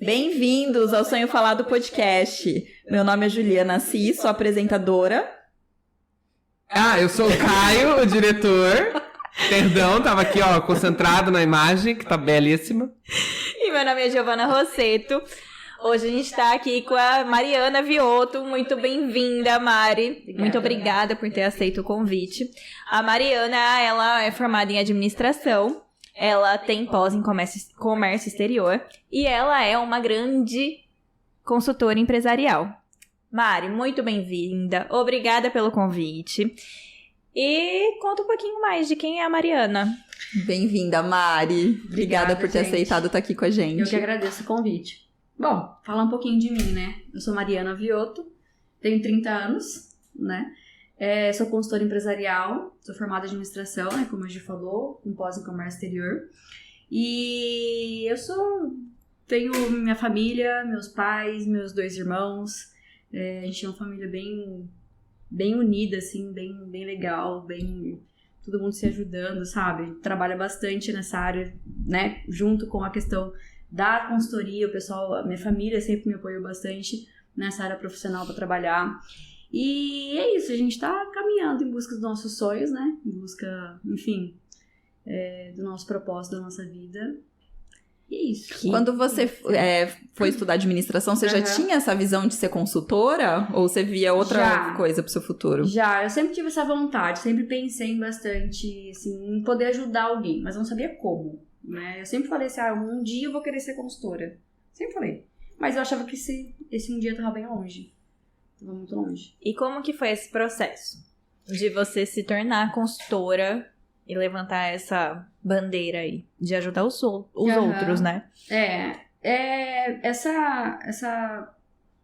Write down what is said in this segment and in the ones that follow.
Bem-vindos ao Sonho Falado Podcast. Meu nome é Juliana Assis, sou apresentadora. Eu sou o Caio, o diretor. Perdão, tava aqui, concentrado na imagem, que tá belíssima. E meu nome é Giovana Rosseto. Hoje a gente tá aqui com a Mariana Viotto. Muito bem-vinda, Mari. Obrigada. Muito obrigada por ter aceito o convite. A Mariana, ela é formada em administração. Ela tem pós em comércio exterior. E ela é uma grande consultora empresarial. Mari, muito bem-vinda. Obrigada pelo convite. E conta um pouquinho mais de quem é a Mariana. Bem-vinda, Mari. Obrigada por ter aceitado estar aqui com a gente. Eu que agradeço o convite. Bom, falar um pouquinho de mim, né? Eu sou Mariana Viotto, tenho 30 anos, né? Sou consultora empresarial, sou formada em administração, né? Como a gente falou, com pós em comércio exterior. E tenho minha família, meus pais, meus 2 irmãos. A gente é uma família bem unida, assim, bem legal, todo mundo se ajudando, sabe? Trabalha bastante nessa área, né? Junto com a questão da consultoria, o pessoal, a minha família sempre me apoiou bastante nessa área profissional para trabalhar. E é isso, a gente tá caminhando em busca dos nossos sonhos, né? Em busca, enfim, do nosso propósito, da nossa vida. E é isso. Quando você foi estudar administração, você já tinha essa visão de ser consultora? Ou você via outra coisa pro seu futuro? Já, eu sempre tive essa vontade, sempre pensei bastante, assim, em poder ajudar alguém, mas não sabia como, né? Eu sempre falei assim, um dia eu vou querer ser consultora. Sempre falei. Mas eu achava que esse um dia tava bem longe. Tava muito longe. E como que foi esse processo de você se tornar consultora e levantar essa bandeira aí de ajudar os outros, né? Essa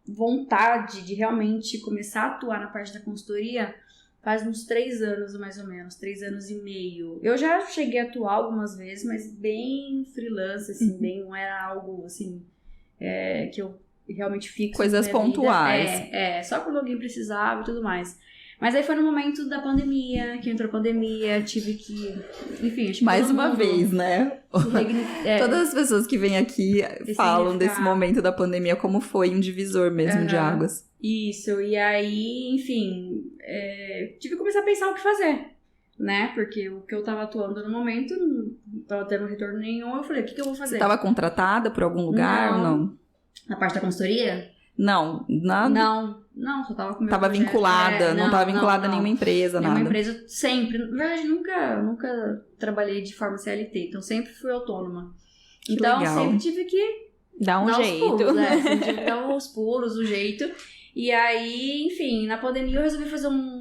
vontade de realmente começar a atuar na parte da consultoria faz uns 3 anos, mais ou menos, 3 anos e meio. Eu já cheguei a atuar algumas vezes, mas bem freelance, assim, não era algo, assim, que eu realmente fixo. Coisas pontuais. Só quando alguém precisava e tudo mais. Mas aí foi no momento da pandemia, que entrou a pandemia, tive que... Enfim, acho que mais uma vez, né? Todas as pessoas que vêm aqui falam desse momento da pandemia como foi um divisor mesmo de águas. Isso, e aí, enfim, tive que começar a pensar o que fazer, né? Porque o que eu tava atuando no momento não tava tendo retorno nenhum, eu falei, o que eu vou fazer? Você tava contratada por algum lugar ou não? Na parte da consultoria? Não, nada. Não, só tava com meu Tava projeto. vinculada, não tava vinculada a nenhuma empresa, nada. Nenhuma empresa, sempre. Na verdade, nunca trabalhei de forma CLT, então sempre fui autônoma. Então, legal. sempre tive que dar um jeito. Dar os pulos, o jeito. E aí, enfim, na pandemia eu resolvi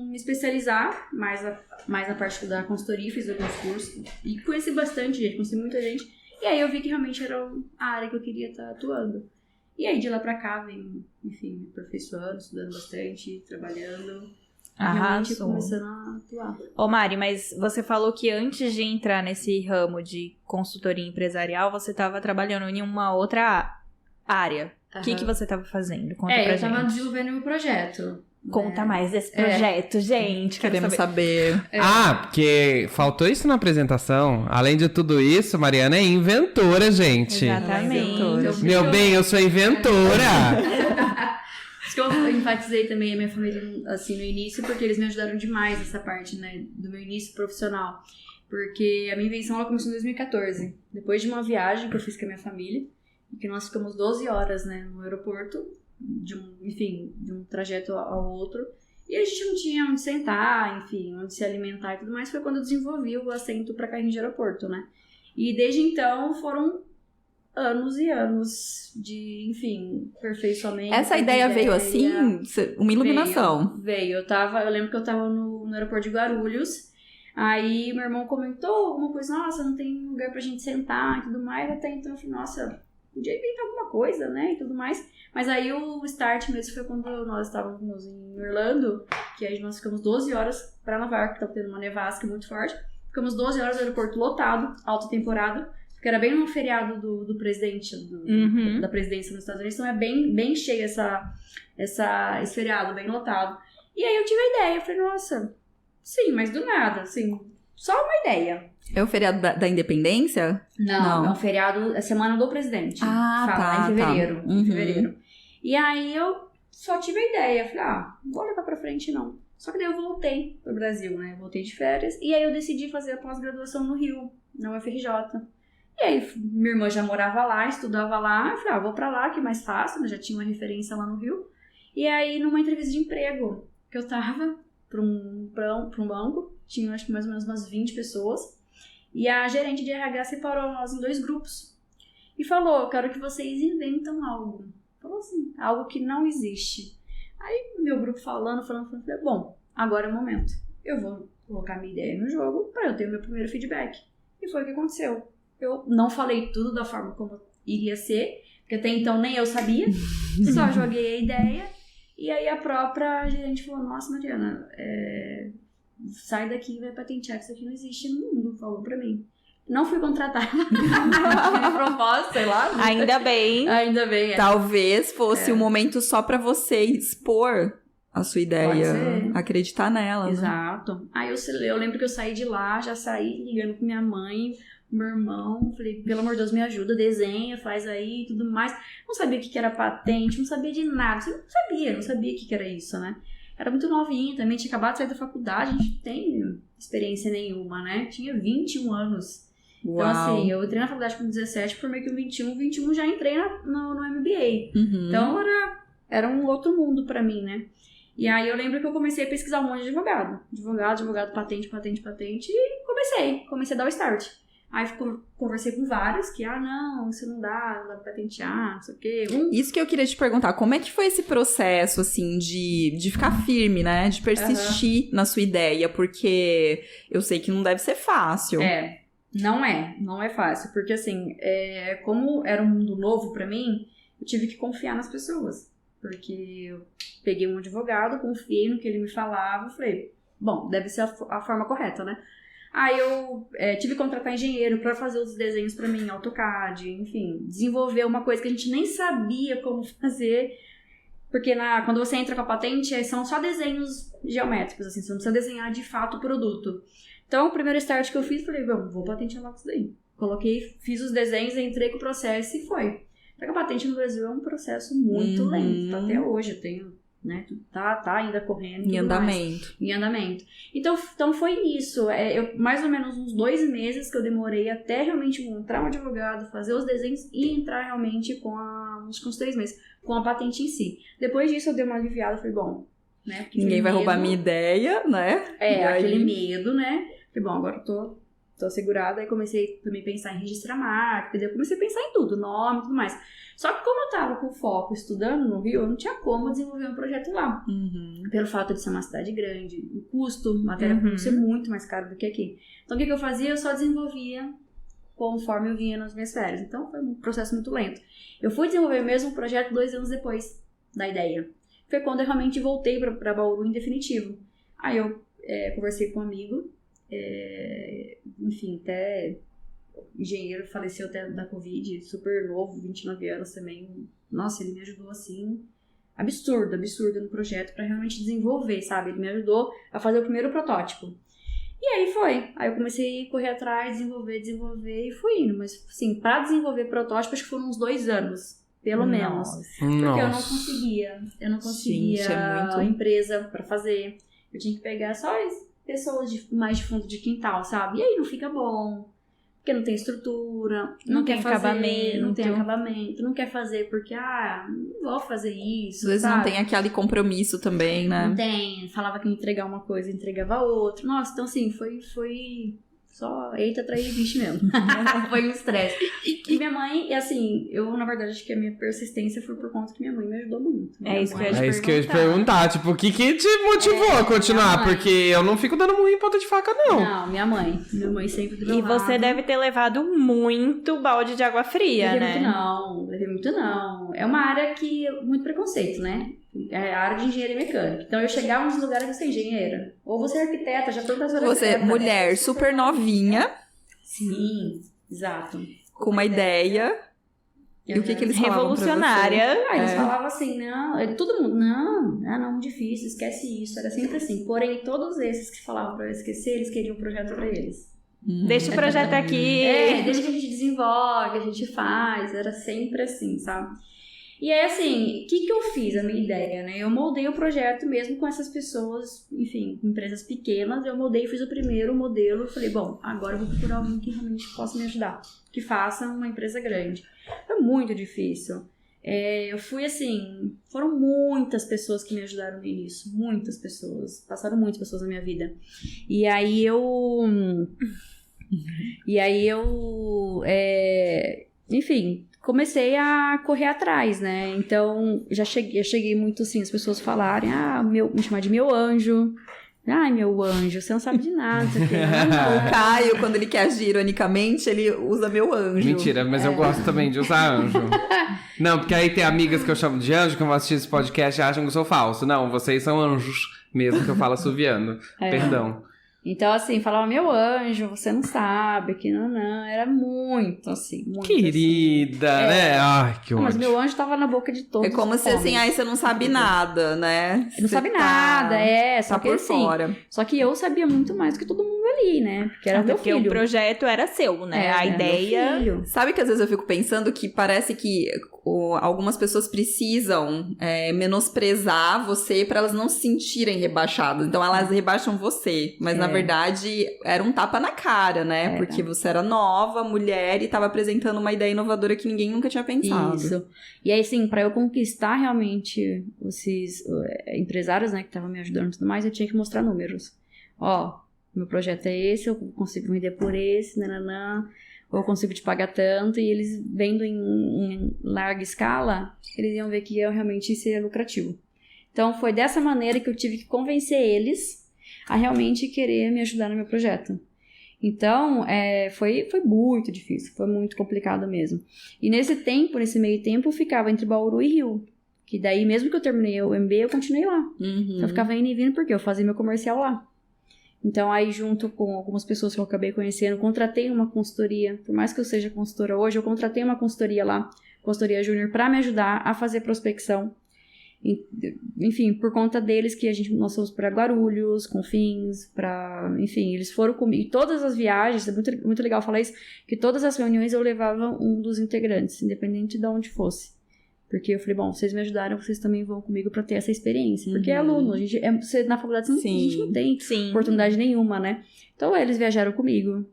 me especializar mais na parte da consultoria, fiz alguns cursos. E conheci bastante gente, conheci muita gente. E aí eu vi que realmente era a área que eu queria estar atuando. E aí, de lá pra cá, vem, enfim, me aperfeiçoando, estudando bastante, trabalhando. Realmente começando a atuar. Ô Mari, mas você falou que antes de entrar nesse ramo de consultoria empresarial, você estava trabalhando em uma outra área. O que você estava fazendo? Conta pra gente. Eu estava desenvolvendo meu projeto. Conta mais desse projeto, gente. Queremos saber. Porque faltou isso na apresentação. Além de tudo isso, Mariana é inventora, gente. Exatamente. Meu bem, eu sou inventora. Isso que eu enfatizei também a minha família, assim, no início, porque eles me ajudaram demais nessa parte, né, do meu início profissional. Porque a minha invenção, ela começou em 2014. Depois de uma viagem que eu fiz com a minha família, e que nós ficamos 12 horas, né, no aeroporto, de um trajeto ao outro, e a gente não tinha onde sentar, enfim, onde se alimentar e tudo mais. Foi quando eu desenvolvi o assento para carrinho de aeroporto, né? E desde então foram anos e anos de, enfim, aperfeiçoamento. Essa ideia veio assim, uma iluminação. Veio. Eu lembro que eu tava no aeroporto de Guarulhos, aí meu irmão comentou alguma coisa, nossa, não tem lugar pra gente sentar e tudo mais, até então eu falei, nossa, podia inventar alguma coisa, né, e tudo mais. Mas aí o start mesmo foi quando nós estávamos em Orlando, que aí nós ficamos 12 horas pra Nova York, que tava tendo uma nevasca muito forte. Ficamos 12 horas no aeroporto lotado, alta temporada, porque era bem no feriado do presidente, da presidência nos Estados Unidos, então é bem cheio esse feriado, bem lotado. E aí eu tive a ideia, eu falei, nossa, sim, mas do nada, assim, Só uma ideia. É o feriado da Independência? Não, é um feriado, é Semana do Presidente. Fala, em fevereiro. Tá. Uhum. Em fevereiro. E aí eu só tive a ideia. Falei, vou levar pra frente não. Só que daí eu voltei pro Brasil, né? Voltei de férias. E aí eu decidi fazer a pós-graduação no Rio, na UFRJ. E aí minha irmã já morava lá, estudava lá. Eu falei, vou pra lá, que é mais fácil. Eu já tinha uma referência lá no Rio. E aí numa entrevista de emprego, que eu tava pra um banco, tinha acho que mais ou menos umas 20 pessoas. E a gerente de RH separou nós em 2 grupos. E falou, eu quero que vocês inventam algo. Falou assim, algo que não existe. Aí meu grupo falando, falei, bom, agora é o momento. Eu vou colocar minha ideia no jogo pra eu ter o meu primeiro feedback. E foi o que aconteceu. Eu não falei tudo da forma como iria ser, porque até então nem eu sabia. Só joguei a ideia. E aí a própria gerente falou, nossa, Mariana, sai daqui e vai patentear que isso aqui não existe no mundo, falou pra mim. Não fui contratada. Não tive proposta, sei lá. Ainda bem. Ainda bem. Talvez fosse o momento só pra você expor a sua ideia. Acreditar nela. Exato. Né? Aí eu lembro que eu saí de lá, já saí ligando com minha mãe, meu irmão. Falei, pelo amor de Deus, me ajuda, desenha, faz aí e tudo mais. Não sabia o que era patente, não sabia de nada. Não sabia o que era isso, né? Era muito novinha também, tinha acabado de sair da faculdade, a gente não tem experiência nenhuma, né? Tinha 21 anos. Então, assim, eu entrei na faculdade com 17, formei com 21 já entrei no MBA. Uhum. Então, era um outro mundo pra mim, né? E aí, eu lembro que eu comecei a pesquisar um monte de advogado. Advogado, patente, e comecei a dar o start. Aí, conversei com vários que, não, isso não dá pra patentear, não sei o quê. Isso que eu queria te perguntar, como é que foi esse processo, assim, de ficar firme, né? De persistir na sua ideia, porque eu sei que não deve ser fácil. Não é fácil, porque assim, como era um mundo novo pra mim, eu tive que confiar nas pessoas, porque eu peguei um advogado, confiei no que ele me falava, falei, bom, deve ser a forma correta, né? Aí eu tive que contratar engenheiro pra fazer os desenhos pra mim, AutoCAD, enfim, desenvolver uma coisa que a gente nem sabia como fazer, porque quando você entra com a patente, são só desenhos geométricos, assim, você não precisa desenhar de fato o produto. Então, o primeiro start que eu fiz, falei, vou patentear logo isso daí. Fiz os desenhos, entrei com o processo e foi. Porque a patente no Brasil é um processo muito lento, até hoje eu tenho, né, tá ainda correndo. Em andamento. Em andamento. Então foi isso, mais ou menos uns 2 meses que eu demorei até realmente encontrar um advogado, fazer os desenhos e entrar realmente acho que uns 3 meses, com a patente em si. Depois disso eu dei uma aliviada, falei, bom, né? Ninguém vai roubar minha ideia, né? Aquele medo, né? Falei, bom, agora eu tô segurada. Aí comecei também a pensar em registrar marca, daí eu comecei a pensar em tudo, nome e tudo mais. Só que como eu tava com foco estudando no Rio, eu não tinha como desenvolver um projeto lá. Pelo fato de ser uma cidade grande, o custo, matéria-prima ser muito mais caro do que aqui. Então o que eu fazia? Eu só desenvolvia conforme eu vinha nas minhas férias. Então foi um processo muito lento. Eu fui desenvolver o mesmo projeto 2 anos depois da ideia. Foi quando eu realmente voltei pra Bauru em definitivo. Aí eu conversei com um amigo, enfim, até engenheiro, faleceu até da Covid, super novo, 29 anos também. Nossa, ele me ajudou assim, absurdo no projeto pra realmente desenvolver, sabe? Ele me ajudou a fazer o primeiro protótipo. E aí foi. Aí eu comecei a correr atrás, desenvolver e fui indo. Mas, assim, pra desenvolver protótipo, acho que foram uns 2 anos. Pelo menos. Porque eu não conseguia Gente, empresa pra fazer. Eu tinha que pegar só pessoas mais de fundo de quintal, sabe? E aí não fica bom. Porque não tem estrutura, não tem acabamento. Não tem acabamento, não quer fazer porque, não vou fazer isso. Às vezes sabe? não tem aquele compromisso também, né? Não tem. Falava que ia entregar uma coisa, entregava outra. Nossa, então assim, foi só eita, trair bicho mesmo. Foi um estresse. E minha mãe, assim, eu na verdade acho que a minha persistência foi por conta que minha mãe me ajudou muito. É isso que eu ia te perguntar. Tipo, o que te motivou a continuar? Porque eu não fico dando murro em ponta de faca, não. Não, minha mãe. Minha mãe sempre do meu lado. E você deve ter levado muito balde de água fria, né? Levei muito não. É uma área que muito preconceito, né? É a área de engenharia mecânica. Então eu chegava nos lugares que você é engenheira. Ou você é arquiteta, já tô arquiteta. Você, mulher super novinha. Sim, exato. Com uma ideia. E o que eles falavam pra você? Revolucionária. Eles falavam assim, não, todo mundo, não, difícil, esquece isso, era sempre assim. Porém, todos esses que falavam pra eu esquecer, eles queriam um projeto pra eles. Deixa o projeto aqui. Deixa que a gente desenvolve, a gente faz, era sempre assim, sabe? E aí, assim, o que eu fiz, a minha ideia, né? Eu moldei o projeto mesmo com essas pessoas, enfim, empresas pequenas, eu moldei, fiz o primeiro modelo, falei, bom, agora eu vou procurar alguém que realmente possa me ajudar, que faça uma empresa grande. Foi muito difícil. Eu fui assim, foram muitas pessoas que me ajudaram no início, muitas pessoas, passaram muitas pessoas na minha vida. E aí enfim, comecei a correr atrás, né? Então, eu cheguei muito assim, as pessoas falarem, me chamar de meu anjo. Ai, meu anjo, você não sabe de nada. O Caio, quando ele quer agir ironicamente, ele usa meu anjo. Mentira, mas eu gosto também de usar anjo. Não, porque aí tem amigas que eu chamo de anjo, que vão assistir esse podcast e acham que eu sou falso. Não, vocês são anjos, mesmo que eu falo assoviando. Perdão. Então, assim, falava, meu anjo, você não sabe, que não, era muito, assim, muito querida, assim. né? Ai, que ódio. Mas meu anjo tava na boca de todos. É como se, assim, você não sabe nada, né? Não sabe nada, só que por assim, fora. Só que eu sabia muito mais do que todo mundo ali, né? Porque era meu filho. Porque o projeto era seu, né? A ideia... Meu filho. Sabe que às vezes eu fico pensando que parece que algumas pessoas precisam menosprezar você pra elas não se sentirem rebaixadas. Então elas rebaixam você, mas na verdade era um tapa na cara, né? Porque você era nova, mulher e tava apresentando uma ideia inovadora que ninguém nunca tinha pensado. Isso. E aí, assim, pra eu conquistar realmente esses empresários, né, que estavam me ajudando e tudo mais, eu tinha que mostrar números. Ó, meu projeto é esse, eu consigo vender por esse, ou eu consigo te pagar tanto, e eles vendo em larga escala, eles iam ver que eu realmente seria lucrativo. Então, foi dessa maneira que eu tive que convencer eles a realmente querer me ajudar no meu projeto. Então, foi muito difícil, foi muito complicado mesmo. E nesse meio tempo, eu ficava entre Bauru e Rio. Que daí, mesmo que eu terminei o MBA, eu continuei lá. Então, eu ficava indo e vindo, porque eu fazia meu comercial lá. Então, aí, junto com algumas pessoas que eu acabei conhecendo, contratei uma consultoria. Por mais que eu seja consultora hoje, eu contratei uma consultoria lá, consultoria júnior, para me ajudar a fazer prospecção. Enfim, por conta deles que nós fomos para Guarulhos, Confins, enfim, eles foram comigo. E todas as viagens, é muito, muito legal falar isso, que todas as reuniões eu levava um dos integrantes, independente de onde fosse. Porque eu falei, bom, vocês me ajudaram, vocês também vão comigo pra ter essa experiência. Porque é aluno, você na faculdade a gente não tem oportunidade nenhuma, né? Então eles viajaram comigo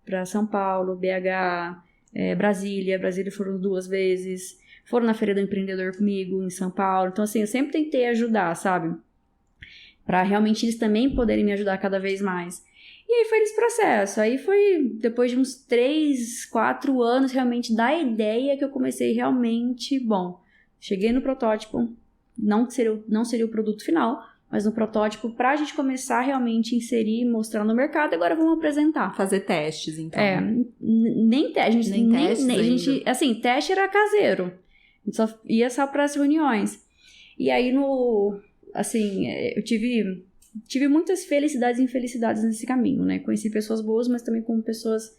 pra São Paulo, BH, Brasília foram 2 vezes, foram na Feira do Empreendedor comigo em São Paulo. Então assim, eu sempre tentei ajudar, sabe? Pra realmente eles também poderem me ajudar cada vez mais. E aí foi esse processo. Aí foi depois de uns 3, 4 anos realmente da ideia que eu comecei realmente, cheguei no protótipo, não seria o produto final, mas no protótipo pra gente começar realmente a inserir, mostrar no mercado, agora vamos apresentar. Fazer testes, então. Nem testes. Assim, teste era caseiro. A gente só ia só pras reuniões. E aí eu tive muitas felicidades e infelicidades nesse caminho, né? Conheci pessoas boas, mas também com pessoas,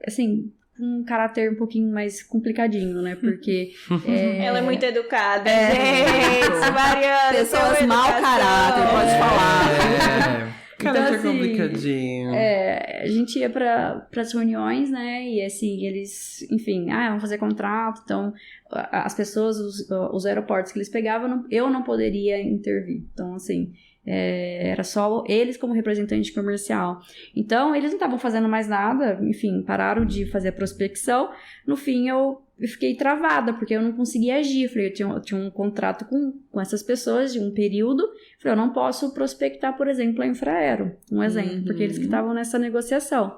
assim, com um caráter um pouquinho mais complicadinho, né? Porque... Ela é muito educada, gente! Mariana, pessoas mau caráter, pode falar. Caráter então, assim, complicadinho. A gente ia para as reuniões, né? E assim, eles, enfim, vamos fazer contrato. Então, as pessoas, os aeroportos que eles pegavam, eu não poderia intervir. Então, assim... era só eles como representante comercial. Então, eles não estavam fazendo mais nada, enfim, pararam de fazer a prospecção. No fim, eu fiquei travada, porque eu não conseguia agir. Eu tinha um contrato com essas pessoas de um período. Eu não posso prospectar, por exemplo, a Infraero, um exemplo, porque eles que estavam nessa negociação.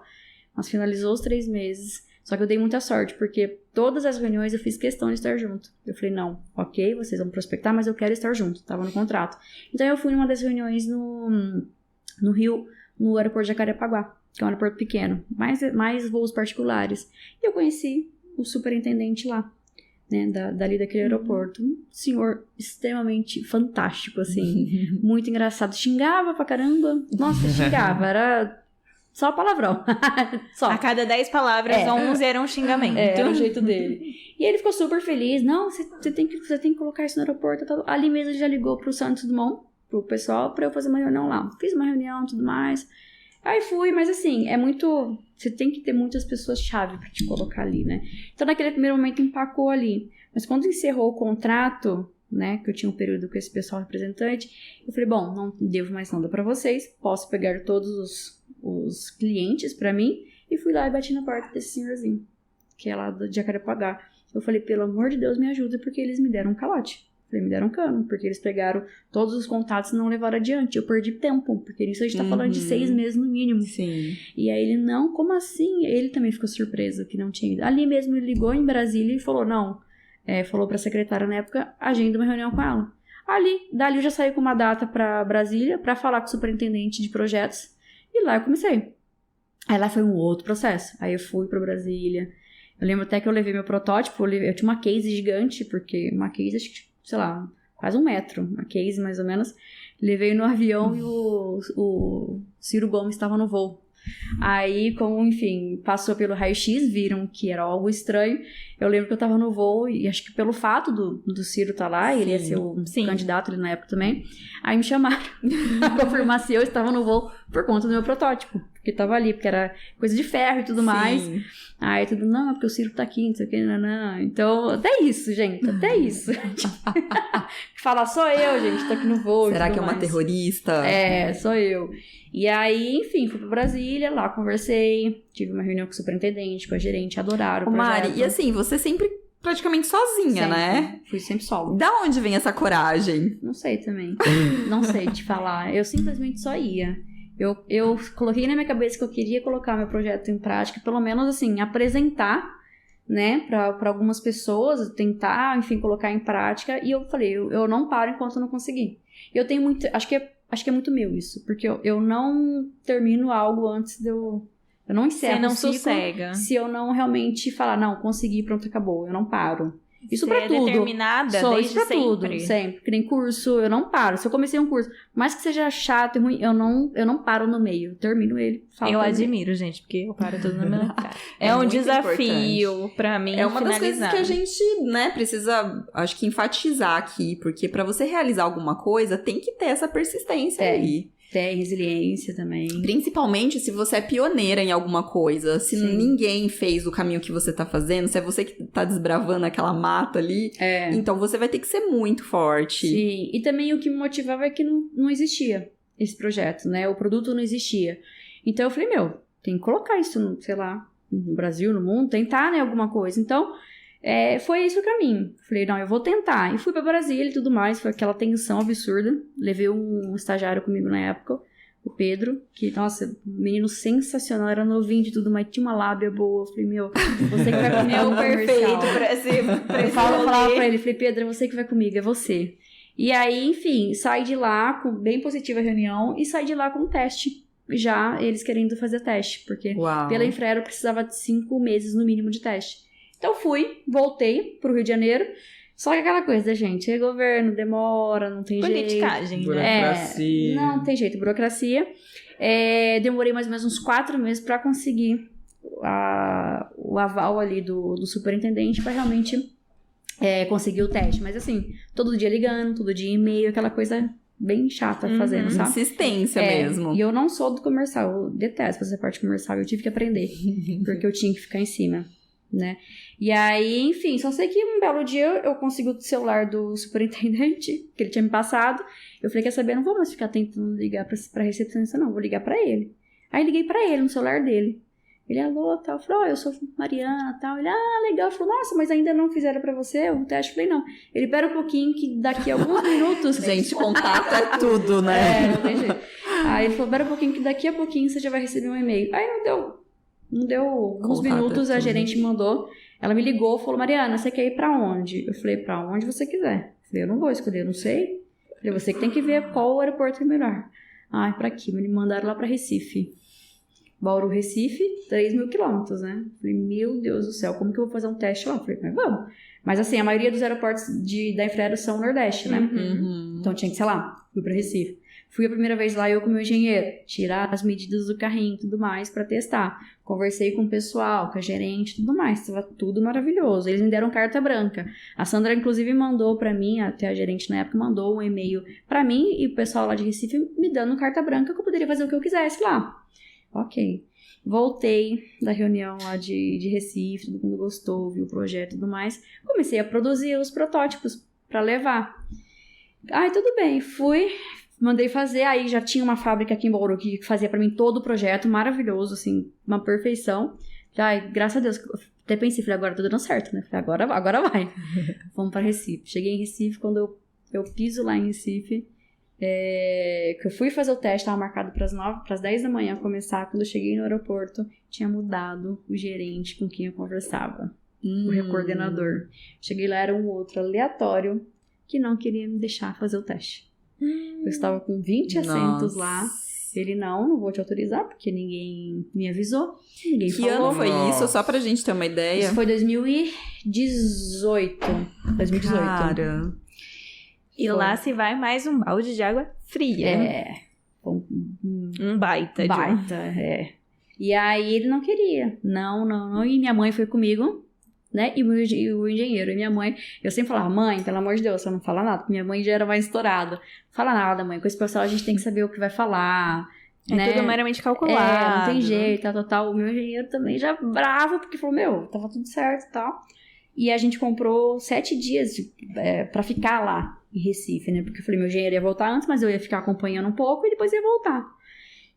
Mas finalizou os 3 meses. Só que eu dei muita sorte, porque todas as reuniões eu fiz questão de estar junto. Eu falei, não, ok, vocês vão prospectar, mas eu quero estar junto. Tava no contrato. Então eu fui numa das reuniões no Rio, no aeroporto de Jacarepaguá, que é um aeroporto pequeno, mais voos particulares. E eu conheci o superintendente lá, né, dali daquele aeroporto. Um senhor extremamente fantástico, assim, muito engraçado. Xingava pra caramba. Nossa, xingava, era... só palavrão. Só. A cada 10 palavras, 11 eram um xingamento. Era o jeito dele. E ele ficou super feliz. Não, você tem que colocar isso no aeroporto. Tal. Ali mesmo ele já ligou pro Santos Dumont, pro pessoal, pra eu fazer uma reunião lá. Fiz uma reunião e tudo mais. Aí fui, mas assim, é muito... Você tem que ter muitas pessoas-chave pra te colocar ali, né? Então, naquele primeiro momento, empacou ali. Mas quando encerrou o contrato, né, que eu tinha um período com esse pessoal representante, eu falei, bom, não devo mais nada pra vocês, posso pegar todos os clientes pra mim, e fui lá e bati na porta desse senhorzinho, que é lá de Jacarepaguá. Eu falei, pelo amor de Deus, me ajuda, porque eles me deram um calote. Falei, me deram um cano, porque eles pegaram todos os contatos e não levaram adiante. Eu perdi tempo, porque isso a gente tá falando de 6 meses no mínimo. Sim. E aí ele, não, como assim? Ele também ficou surpreso que não tinha ido. Ali mesmo ele ligou em Brasília e falou, não, falou pra secretária na época, agenda uma reunião com ela. Dali eu já saí com uma data pra Brasília, pra falar com o superintendente de projetos, e lá eu comecei. Aí lá foi um outro processo. Aí eu fui pra Brasília. Eu lembro até que eu levei meu protótipo, eu tinha uma case gigante, porque uma case, acho que, sei lá, quase 1 metro, uma case mais ou menos. Levei no avião e o Ciro Gomes estava no voo. Aí, como, enfim, passou pelo raio-x, viram que era algo estranho. Eu lembro que eu tava no voo, e acho que pelo fato do Ciro estar lá, ele ia ser o candidato ali na época também. Aí me chamaram pra confirmar se eu estava no voo por conta do meu protótipo. Porque tava ali, porque era coisa de ferro e tudo mais. Aí tudo, não, porque o Ciro tá aqui, não sei o que, não. Então, até isso, gente, até isso. Falar, sou eu, gente, tô aqui no voo. Será que é uma terrorista? Sou eu. E aí, enfim, fui pra Brasília, lá conversei, tive uma reunião com o superintendente, com a gerente, adoraram o projeto. Mari, e assim, você sempre praticamente sozinha, sempre, né? Fui sempre solo. Da onde vem essa coragem? Não sei também. Não sei te falar. Eu simplesmente só ia. Eu coloquei na minha cabeça que eu queria colocar meu projeto em prática, pelo menos assim, apresentar, né, pra algumas pessoas, tentar, enfim, colocar em prática. E eu falei, eu não paro enquanto eu não conseguir. Eu tenho muito... Acho que é muito meu isso, porque eu não termino algo antes de eu não encerro. Você não o ciclo sossega. Se eu não realmente falar, não, consegui, pronto, acabou. Eu não paro. Isso Você pra tudo. Determinada Sou desde isso pra sempre. tudo, sempre. Que nem curso, eu não paro. Se eu comecei um curso, mais que seja chato e ruim, eu não paro no meio. Eu termino ele. Eu admiro, gente, porque eu paro tudo no meu cara. É um muito desafio importante. Pra mim É uma das finalizar. coisas que a gente, né, precisa, acho que enfatizar aqui, porque pra você realizar alguma coisa, tem que ter essa persistência aí. Tem resiliência também. Principalmente se você é pioneira em alguma coisa. Se ninguém fez o caminho que você tá fazendo, se é você que tá desbravando aquela mata ali, então você vai ter que ser muito forte. Sim, e também o que me motivava é que não existia esse projeto, né? O produto não existia. Então eu falei, tem que colocar isso, sei lá, no Brasil, no mundo, tentar, né, alguma coisa. Então, foi esse o caminho. Falei, não, eu vou tentar. E fui pra Brasília e tudo mais, foi aquela tensão absurda. Levei um estagiário comigo na época, o Pedro, que, nossa, menino sensacional, era novinho de tudo, mas tinha uma lábia boa. Falei, você que vai comigo. É o perfeito pra eu falava pra ele, falei, Pedro, é você que vai comigo, é você. E aí, enfim, saí de lá com bem positiva a reunião e saí de lá com um teste. Já eles querendo fazer teste, porque pela Infraero precisava de 5 meses no mínimo de teste. Então voltei pro Rio de Janeiro. Só que aquela coisa, gente, governo demora, não tem Politicagem, jeito. né? Burocracia. Não tem jeito, burocracia. Demorei mais ou menos uns 4 meses pra conseguir o aval ali do superintendente pra realmente conseguir o teste. Mas assim, todo dia ligando, todo dia e-mail, aquela coisa bem chata fazendo, sabe? Insistência mesmo. E eu não sou do comercial, eu detesto fazer parte comercial, eu tive que aprender, porque eu tinha que ficar em cima, né? E aí, enfim, só sei que um belo dia eu consegui o celular do superintendente, que ele tinha me passado. Eu falei, quer saber, não vou mais ficar tentando ligar pra recepcionista, não, vou ligar pra ele. Aí liguei pra ele no celular dele. Ele, alô, tal. Eu falei, eu sou Mariana, tal. Ele, legal. Eu falei, nossa, mas ainda não fizeram pra você o teste? Eu falei, não. Ele, pera um pouquinho que daqui a alguns minutos... Gente, contato é tudo, né? Não tem jeito. Aí ele falou, pera um pouquinho que daqui a pouquinho você já vai receber um e-mail. Aí não deu alguns minutos, a gerente me mandou. Ela me ligou, falou, Mariana, você quer ir pra onde? Eu falei, pra onde você quiser. Eu falei, eu não vou escolher, eu não sei. Eu falei, você que tem que ver qual aeroporto é melhor. Pra aqui. Me mandaram lá pra Recife. Bauru, Recife, 3.000 quilômetros, né? Falei, meu Deus do céu, como que eu vou fazer um teste lá? Falei, mas vamos. Mas assim, a maioria dos aeroportos da Infraero são Nordeste, né? Uhum. Então tinha que, sei lá, fui pra Recife. Fui a primeira vez lá, eu com o meu engenheiro, tirar as medidas do carrinho e tudo mais pra testar. Conversei com o pessoal, com a gerente e tudo mais, tava tudo maravilhoso. Eles me deram carta branca. A Sandra, inclusive, mandou pra mim, até a gerente na época, mandou um e-mail pra mim e o pessoal lá de Recife me dando carta branca que eu poderia fazer o que eu quisesse lá. Ok. Voltei da reunião lá de Recife, todo mundo gostou, viu o projeto e tudo mais. Comecei a produzir os protótipos pra levar. Ai, tudo bem, fui, mandei fazer, aí já tinha uma fábrica aqui em Bauru que fazia pra mim todo o projeto, maravilhoso, assim, uma perfeição. Ai, graças a Deus, até pensei, falei, agora tá dando certo, né? Falei, agora vai. Vamos pra Recife. Cheguei em Recife, quando eu piso lá em Recife, que eu fui fazer o teste, tava marcado pras 10 da manhã começar. Quando eu cheguei no aeroporto, tinha mudado o gerente com quem eu conversava, o coordenador. Cheguei lá, era um outro aleatório que não queria me deixar fazer o teste. Eu estava com 20 assentos lá. Ele, não vou te autorizar, porque ninguém me avisou. Ninguém falou. Que ano foi isso? Só pra gente ter uma ideia. Isso foi 2018. 2018. Cara. E lá se vai mais um balde de água fria. Um baita. E aí ele não queria. Não. E minha mãe foi comigo, né? E o engenheiro. E minha mãe, eu sempre falava, mãe, pelo amor de Deus, você não fala nada. Porque minha mãe já era mais estourada. Não fala nada, mãe. Com esse pessoal a gente tem que saber o que vai falar. É tudo meramente calculado. Não tem jeito, tal. O meu engenheiro também já bravo, porque falou, tava tudo certo e tal. E a gente comprou 7 dias pra ficar lá em Recife, né? Porque eu falei, meu engenheiro ia voltar antes, mas eu ia ficar acompanhando um pouco e depois ia voltar.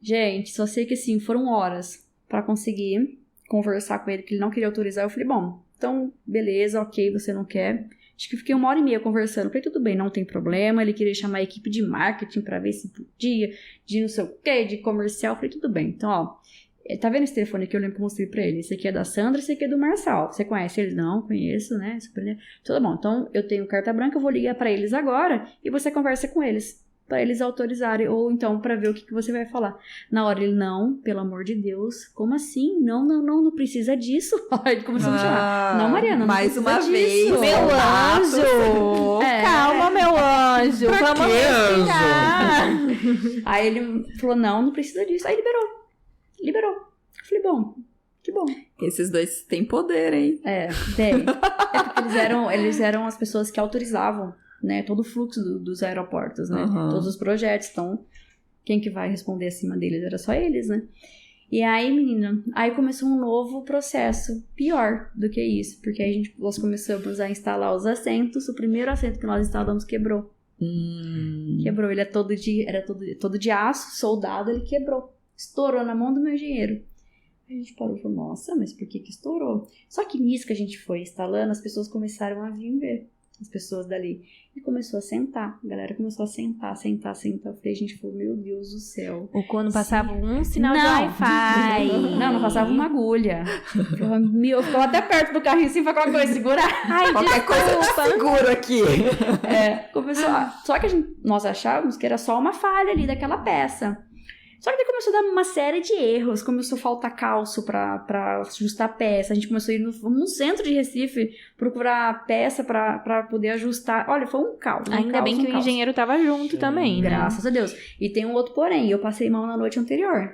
Gente, só sei que assim, foram horas pra conseguir conversar com ele, que ele não queria autorizar. Eu falei, bom, então, beleza, ok, você não quer. Acho que fiquei 1h30 conversando. Falei, tudo bem, não tem problema. Ele queria chamar a equipe de marketing pra ver se podia, de não sei o quê, de comercial. Falei, tudo bem. Então, ó, tá vendo esse telefone aqui? Eu lembro que eu mostrei pra ele. Esse aqui é da Sandra, esse aqui é do Marçal. Você conhece eles? Não, conheço, né? Tudo bom. Então, eu tenho carta branca, eu vou ligar pra eles agora e você conversa com eles. Pra eles autorizarem, ou então pra ver o que você vai falar. Na hora ele, não, pelo amor de Deus, como assim? Não precisa disso. Aí ele começou a me chamar. Não, Mariana, não mais precisa uma disso. vez. Meu anjo! Calma, meu anjo! Pra Vamos quê, respirar. Aí ele falou, não precisa disso. Aí liberou. Eu falei, bom, que bom. Esses dois têm poder, hein? Tem. Porque eles eram as pessoas que autorizavam, né, todo o fluxo dos aeroportos, né, todos os projetos. Então, quem que vai responder acima deles? Era só eles, né. E aí, menina, começou um novo processo, pior do que isso, porque nós começamos a instalar os assentos. O primeiro assento que nós instalamos quebrou. Quebrou, ele era todo de aço, soldado, ele quebrou. Estourou na mão do meu engenheiro. A gente parou e falou, nossa, mas por que estourou? Só que nisso que a gente foi instalando, as pessoas começaram a vir ver. As pessoas dali. E começou a sentar. A galera começou a sentar. Eu falei, gente, meu Deus do céu. Ou quando passava um sinal de Wi-Fi. Não passava uma agulha. Eu ficava até perto do carrinho assim pra qualquer coisa segurar. Ai, qualquer coisa eu te seguro aqui. Começou só que nós achávamos que era só uma falha ali daquela peça. Só que daí começou a dar uma série de erros. Começou a faltar calço pra ajustar a peça. A gente começou a ir no centro de Recife procurar peça pra poder ajustar. Olha, foi um caos. Ainda bem que o engenheiro tava junto também, né? Graças a Deus. E tem um outro porém. Eu passei mal na noite anterior.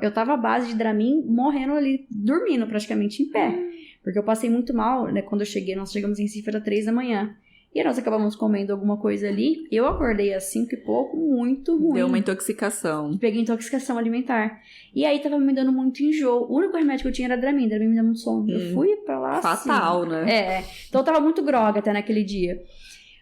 Eu tava à base de Dramin, morrendo ali, dormindo praticamente em pé. Porque eu passei muito mal, né? Quando eu cheguei, nós chegamos em Recife, era 3 da manhã. E nós acabamos comendo alguma coisa ali. Eu acordei às 5 e pouco, muito ruim. Deu uma intoxicação. Peguei intoxicação alimentar. E aí tava me dando muito enjoo. O único remédio que eu tinha era Dramin. Dramin me dava muito sono. Eu fui pra lá fatal, assim. né? Então eu tava muito groga até naquele dia.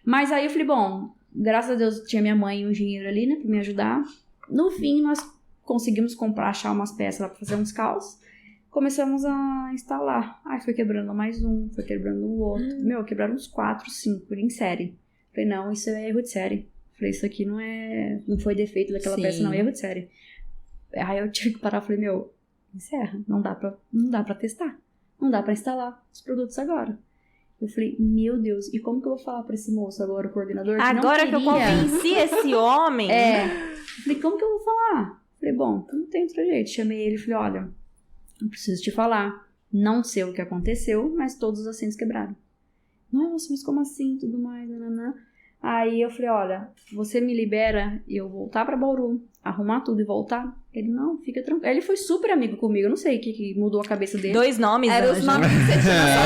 Mas aí eu falei, bom, graças a Deus tinha minha mãe e um engenheiro ali, né, pra me ajudar. No fim, nós conseguimos achar umas peças lá pra fazer uns calços. Começamos a instalar. Foi quebrando mais um, foi quebrando o outro. Quebraram uns 4, 5 em série. Falei, não, isso é erro de série. Falei, isso aqui não foi defeito daquela peça, não, é erro de série. Aí eu tive que parar, falei, encerra, não dá pra testar. Não dá pra instalar os produtos agora. Eu falei, meu Deus, e como que eu vou falar pra esse moço agora, o coordenador? Agora que eu convenci esse homem. Eu falei, como que eu vou falar? Falei, bom, não tem outro jeito. Chamei ele e falei, olha, eu preciso te falar. Não sei o que aconteceu, mas todos os assentos quebraram. Nossa, mas como assim? Tudo mais, nananã. Aí eu falei, olha, você me libera e eu voltar pra Bauru, arrumar tudo e voltar? Ele, não, fica tranquilo. Ele foi super amigo comigo, eu não sei o que mudou a cabeça dele. 2 nomes, Era os Anjo. nomes que você tinha na sua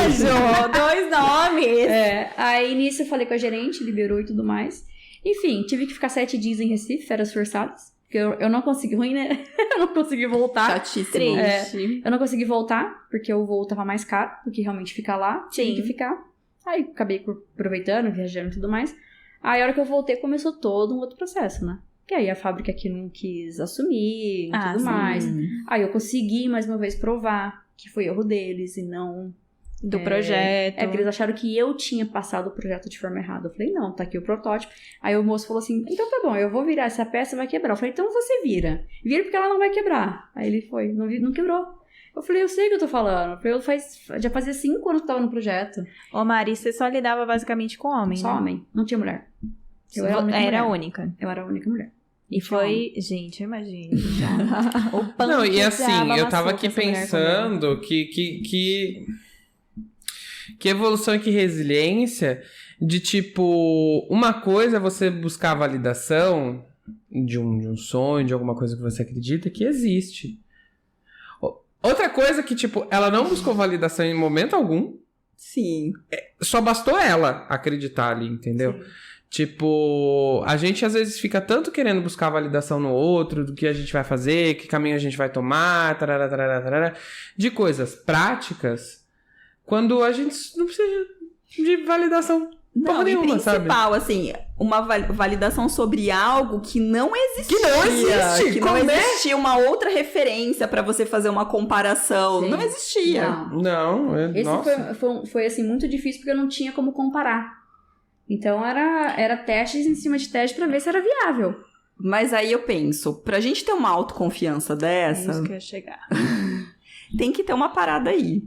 agenda. Anjo, 2 nomes. Aí nisso eu falei com a gerente, liberou e tudo mais. Enfim, tive que ficar 7 dias em Recife, férias forçadas. Porque eu não consegui, ruim, né? Eu não consegui voltar. Chatíssimo. Triste. Eu não consegui voltar, porque o voo tava mais caro do que realmente ficar lá. Tive Sim. que ficar. Aí acabei aproveitando, viajando e tudo mais. Aí a hora que eu voltei, começou todo um outro processo, né? Que aí a fábrica aqui não quis assumir e tudo sim. mais. Aí eu consegui, mais uma vez, provar que foi erro deles e não... Do projeto. porque eles acharam que eu tinha passado o projeto de forma errada. Eu falei, não, tá aqui o protótipo. Aí o moço falou assim, então tá bom, eu vou virar essa peça, vai quebrar. Eu falei, então você vira. Vira porque ela não vai quebrar. Aí ele foi, não quebrou. Eu falei, eu sei o que eu tô falando. Eu falei, já fazia 5 anos que eu tava no projeto. Ô, Mari, você só lidava basicamente com homem, Só né? homem, não tinha mulher. Eu era a única Era a mulher. única. Eu era a única mulher. E foi... Gente, imagina. O punk Não, e que assim, diabo eu tava amassou aqui que essa mulher comeu. pensando que evolução e que resiliência de tipo, uma coisa é você buscar a validação de um sonho, de alguma coisa que você acredita que existe. Outra coisa que, tipo, ela não buscou validação em momento algum, Sim. só bastou ela acreditar ali, entendeu? Sim. Tipo, a gente às vezes fica tanto querendo buscar validação no outro, do que a gente vai fazer, que caminho a gente vai tomar, tarará, tarará, tarará, de coisas práticas, quando a gente não precisa de validação porra Não, e nenhuma, sabe? principal, assim, uma validação sobre algo que não existia. Que não existe! Que não Como é? existia uma outra referência pra você fazer uma comparação. Sim. Não existia. Não. Não, Esse nossa. foi assim, muito difícil porque eu não tinha como comparar. Então era testes em cima de testes pra ver se era viável. Mas aí eu penso, pra gente ter uma autoconfiança É dessa, isso que eu ia chegar. tem que ter uma parada aí.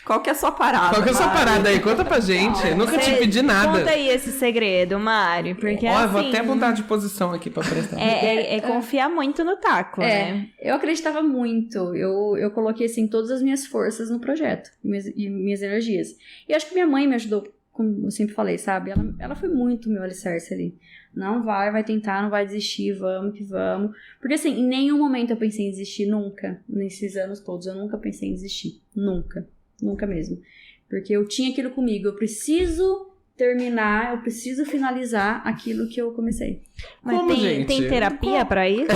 Qual que é a sua parada? Qual que é a sua Mari? parada aí? Conta pra gente. Eu nunca te Você pedi nada. Conta aí esse segredo, Mari, porque Ó, eu vou assim, até mudar de posição aqui pra prestar. é confiar muito no taco, né? Eu acreditava muito. Eu coloquei, assim, todas as minhas forças no projeto. E minhas energias. E acho que minha mãe me ajudou, como eu sempre falei, sabe? Ela foi muito meu alicerce ali. Não vai tentar, não vai desistir, vamos que vamos. Porque, assim, em nenhum momento eu pensei em desistir, nunca. Nesses anos todos, eu nunca pensei em desistir. Nunca. Nunca mesmo. Porque eu tinha aquilo comigo. Eu preciso terminar, eu preciso finalizar aquilo que eu comecei. Mas Como, tem, gente? tem terapia pra isso?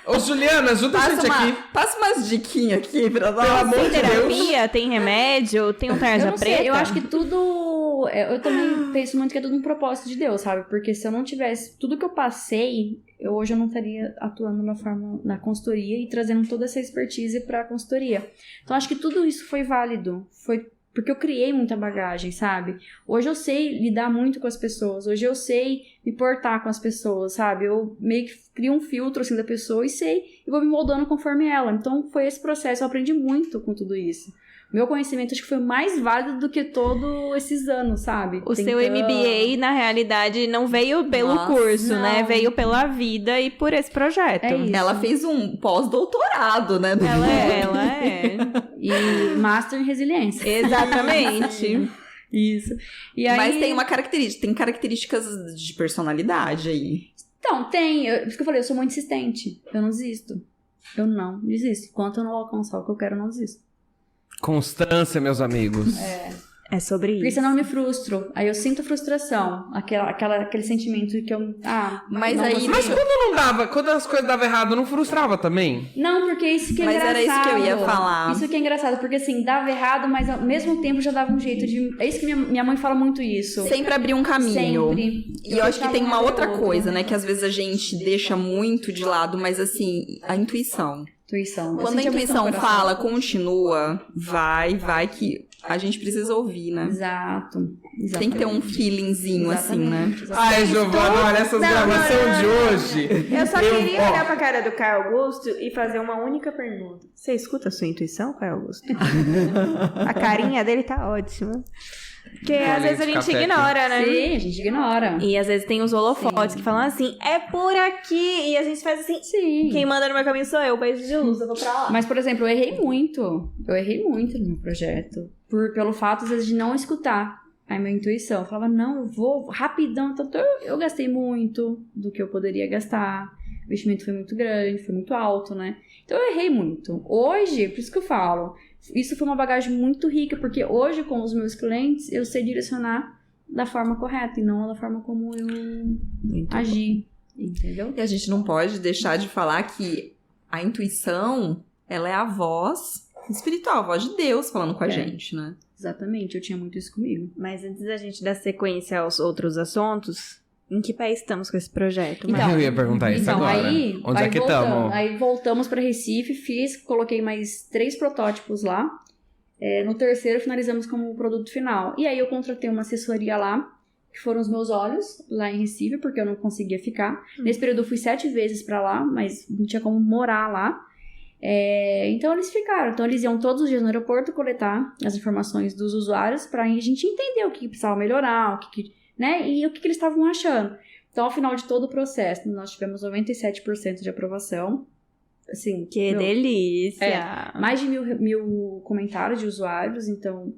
Ô, Juliana, ajuda a gente aqui. Passa umas diquinhas aqui pra Pelo nós. amor Tem de Deus. terapia? Tem remédio? Tem um tarja Eu não preta? sei, eu acho que tudo... Eu também penso muito que é tudo um propósito de Deus, sabe? Porque se eu não tivesse tudo que eu passei, hoje eu não estaria atuando na consultoria e trazendo toda essa expertise pra consultoria. Então, acho que tudo isso foi válido. Foi porque eu criei muita bagagem, sabe? Hoje eu sei lidar muito com as pessoas. Hoje eu sei me portar com as pessoas, sabe? Eu meio que crio um filtro, assim, da pessoa e sei e vou me moldando conforme ela. Então, foi esse processo. Eu aprendi muito com tudo isso. Meu conhecimento acho que foi mais válido do que todos esses anos, sabe? O seu MBA, na realidade, não veio pelo Nossa, curso, não. né? Veio pela vida e por esse projeto. É isso. Ela fez um pós-doutorado, né? Ela é. E Master em Resiliência. Exatamente. Isso. E aí... Mas tem características de personalidade aí. Então, tem. Por isso que eu falei, eu sou muito insistente. Eu não desisto. Eu não desisto. Enquanto eu não alcançar o que eu quero, eu não desisto. Constância, meus amigos. É sobre Porque isso. senão eu me frustro. Aí eu sinto frustração. Aquele sentimento de que eu... Mas não aí- consegui. Mas quando as coisas davam errado, não frustrava também? Não, porque isso que é Mas engraçado. era isso que eu ia falar. Isso que é engraçado, porque assim, dava errado, mas ao mesmo tempo já dava um jeito de... É isso que minha mãe fala muito isso. Sempre abrir um caminho. Sempre. E eu acho que tem uma outra coisa, coisa, né? Que às vezes a gente deixa muito de lado, mas assim, a intuição. Intuição. Eu Quando a sentia muito no intuição coração. fala, continua, vai, que a gente precisa ouvir, né? Exato. Tem que ter um feelingzinho assim, né? Ai, Giovana, olha essas gravações de hoje. Eu só Eu- queria ó. olhar pra cara do Caio Augusto e fazer uma única pergunta. Você escuta a sua intuição, Caio Augusto? A carinha dele tá ótima. Porque às Bolinha vezes a de gente café ignora, né? Sim, a gente ignora. E às vezes tem os holofotes que falam assim, é por aqui. E a gente faz assim, Sim. quem manda no meu caminho sou eu, beijo de luz, eu vou pra lá. Mas, por exemplo, eu errei muito. Eu errei muito no meu projeto. Pelo fato, às vezes, de não escutar Aí minha intuição falava, não, eu vou rapidão. Então eu gastei muito do que eu poderia gastar. O investimento foi muito grande, foi muito alto, né? Então eu errei muito. Hoje, por isso que eu falo, isso foi uma bagagem muito rica, porque hoje com os meus clientes eu sei direcionar da forma correta e não da forma como eu agi. Entendeu? E a gente não pode deixar de falar que a intuição, ela é a voz espiritual, a voz de Deus falando com a gente, né? Exatamente, eu tinha muito isso comigo. Mas antes da gente dar sequência aos outros assuntos, em que país estamos com esse projeto? Então, eu ia perguntar isso agora. Onde é que estamos? Aí voltamos para Recife, coloquei mais 3 protótipos lá. No terceiro finalizamos como o produto final. E aí eu contratei uma assessoria lá, que foram os meus olhos, lá em Recife, porque eu não conseguia ficar. Nesse período eu fui 7 vezes para lá, mas não tinha como morar lá. Então eles ficaram. Então eles iam todos os dias no aeroporto coletar as informações dos usuários pra a gente entender o que precisava melhorar, né? E o que eles estavam achando. Então ao final de todo o processo nós tivemos 97% de aprovação. Assim, Que delícia! Mais de mil comentários de usuários. Então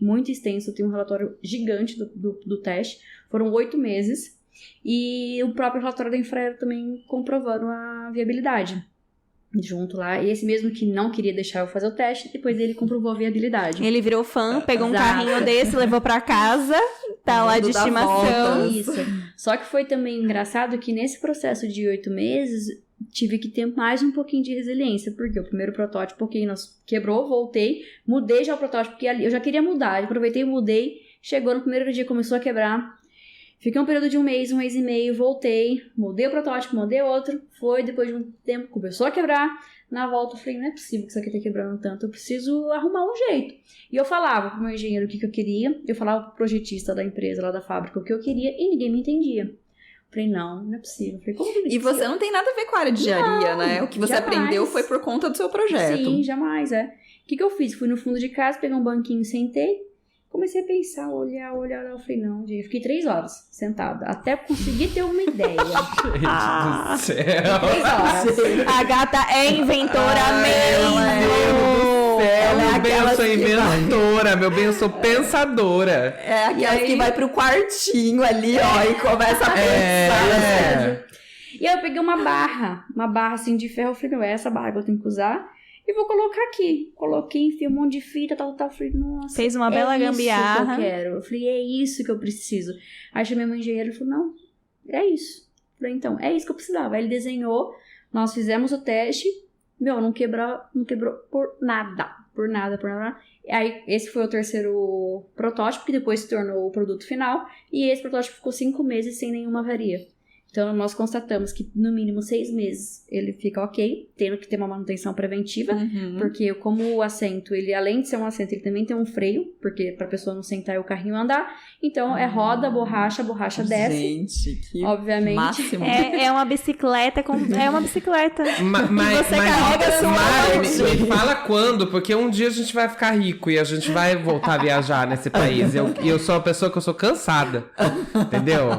muito extenso. Eu tenho um relatório gigante do teste. Foram 8 meses. E o próprio relatório da Infraero também comprovando a viabilidade junto lá. E esse mesmo que não queria deixar eu fazer o teste, depois ele comprovou a viabilidade. Ele virou fã, pegou um Exato. carrinho desse, levou pra casa, tá lá de Mundo dá estimação. voltas. Isso. Só que foi também engraçado que nesse processo de 8 meses, tive que ter mais um pouquinho de resiliência, porque o primeiro protótipo, quebrou, voltei, mudei já o protótipo, porque ali eu já queria mudar, aproveitei e mudei, chegou no primeiro dia, começou a quebrar. Fiquei um período de um mês e meio, voltei, mudei o protótipo, mudei outro, depois de um tempo, começou a quebrar, na volta eu falei, não é possível que isso aqui tá quebrando tanto, eu preciso arrumar um jeito. E eu falava pro meu engenheiro o que eu queria, eu falava pro projetista da empresa, lá da fábrica, o que eu queria, e ninguém me entendia. Eu falei, não é possível. Eu falei, como que E você não tem nada a ver com a área de engenharia, né? O que você jamais. aprendeu foi por conta do seu projeto. Sim, jamais, O que eu fiz? Fui no fundo de casa, peguei um banquinho, sentei, comecei a pensar, olhar. Eu falei, não, gente, eu fiquei 3 horas sentada, até conseguir ter uma ideia. Gente do céu. 3 horas. A gata é inventora mesmo! Meu bem, eu sou inventora, meu bem, eu sou pensadora. É aquelas E aí- que vai pro quartinho ali, ó, e começa a pensar. E aí eu peguei uma barra assim de ferro, eu falei, essa barra que eu tenho que usar, e vou colocar aqui. Coloquei, enfiei um monte de fita, tal, falei, nossa. Fez uma bela é gambiarra. isso que eu quero. Eu falei, é isso que eu preciso. Aí chamei meu engenheiro e falou, não, é isso. Eu falei, então, é isso que eu precisava. Aí ele desenhou, nós fizemos o teste, não quebrou por nada. Aí esse foi o terceiro protótipo, que depois se tornou o produto final, e esse protótipo ficou 5 meses sem nenhuma avaria. Então, nós constatamos que, no mínimo, 6 meses ele fica ok, tendo que ter uma manutenção preventiva, porque como o assento, ele além de ser um assento, ele também tem um freio, porque pra pessoa não sentar e o carrinho andar. Então, é roda, borracha, a borracha desce, Gente, que obviamente. máximo. É uma bicicleta É uma bicicleta. Mas você carrega a sua Mari, me fala quando, porque um dia a gente vai ficar rico e a gente vai voltar a viajar nesse país. E eu sou uma pessoa que eu sou cansada, entendeu?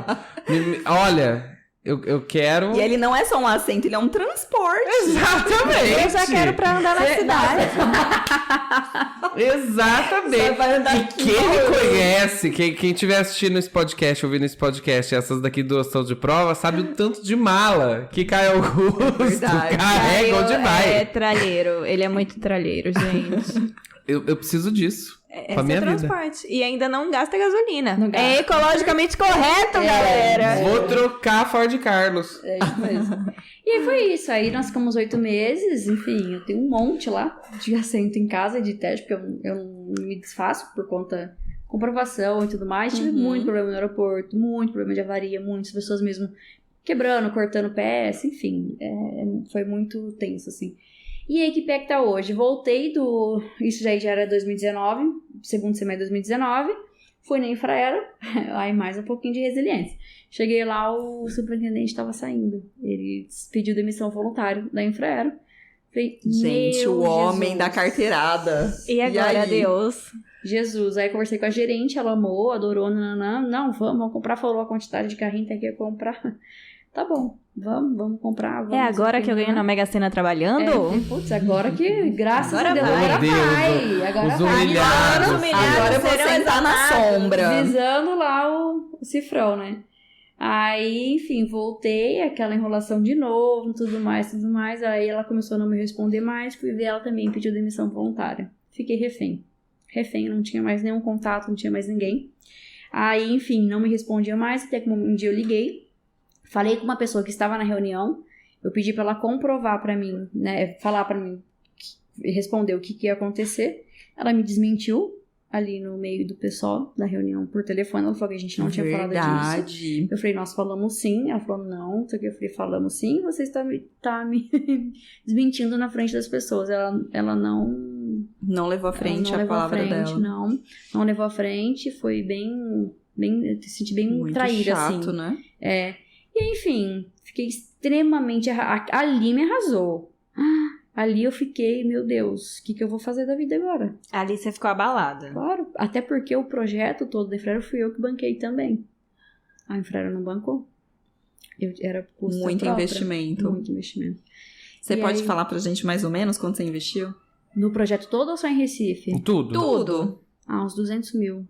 Olha, eu quero... E ele não é só um assento, ele é um transporte. Exatamente. Eu já quero pra andar na cidade. Exatamente. Você vai andar E aqui, quem me ó. conhece, quem estiver assistindo esse podcast, ouvindo esse podcast, essas daqui 2 estão de prova, sabe o tanto de mala que Caio Augusto verdade. carrega onde É vai. tralheiro. Ele é muito tralheiro, gente. Eu preciso disso pra Esse minha é vida. transporte. E ainda não gasta gasolina. Não gasta. É ecologicamente correto, galera. Vou trocar a Ford Carlos. É isso mesmo. E aí foi isso. Aí nós ficamos 8 meses, enfim, eu tenho um monte lá de assento em casa de teste, porque eu não me desfaço por conta de comprovação e tudo mais. Tive muito problema no aeroporto, muito problema de avaria, muitas pessoas mesmo quebrando, cortando peça, enfim, foi muito tenso, assim. E aí, que pé que tá hoje? Voltei isso já era 2019, segundo semestre de 2019, fui na Infraero, aí mais um pouquinho de resiliência. Cheguei lá, o superintendente estava saindo. Ele pediu demissão voluntária da Infraero. Falei, Gente, meu o homem Jesus. da carteirada. E agora, aí? Deus. Jesus. Aí conversei com a gerente, ela amou, adorou, não, vamos comprar, falou a quantidade de carrinho que ia comprar. tá bom, vamos comprar. Vamos, É agora que eu ganho na Mega Sena trabalhando? Putz, agora que, graças Agora a Deus, vai. agora Meu Deus, vai. Agora os vai. humilhados. Agora eu vou serão sentar na sombra. Visando lá o cifrão, né? Aí, enfim, voltei, aquela enrolação de novo, tudo mais. Aí ela começou a não me responder mais, fui ver, ela também pediu demissão voluntária. Fiquei refém. Não tinha mais nenhum contato, não tinha mais ninguém. Aí, enfim, não me respondia mais, até que um dia eu liguei, falei com uma pessoa que estava na reunião, eu pedi pra ela comprovar pra mim, né, falar pra mim, responder o que ia acontecer. Ela me desmentiu ali no meio do pessoal da reunião por telefone. Ela falou que a gente não tinha falado disso. Eu falei, nós falamos sim. Ela falou, não. Eu falei, falamos sim. Você está me desmentindo na frente das pessoas. Ela Não levou à frente a palavra dela. Não levou à frente. Foi bem eu me senti bem muito traída, chato, assim. Né? E enfim, fiquei extremamente... Ali me arrasou. Ali eu fiquei, meu Deus, o que eu vou fazer da vida agora? Ali você ficou abalada. Claro, até porque o projeto todo da Infraero fui eu que banquei também. A Infraero não bancou. Era custo Muito própria. investimento. Muito investimento. Você E pode aí- falar pra gente mais ou menos quanto você investiu? No projeto todo ou só em Recife? Tudo. Uns 200 mil.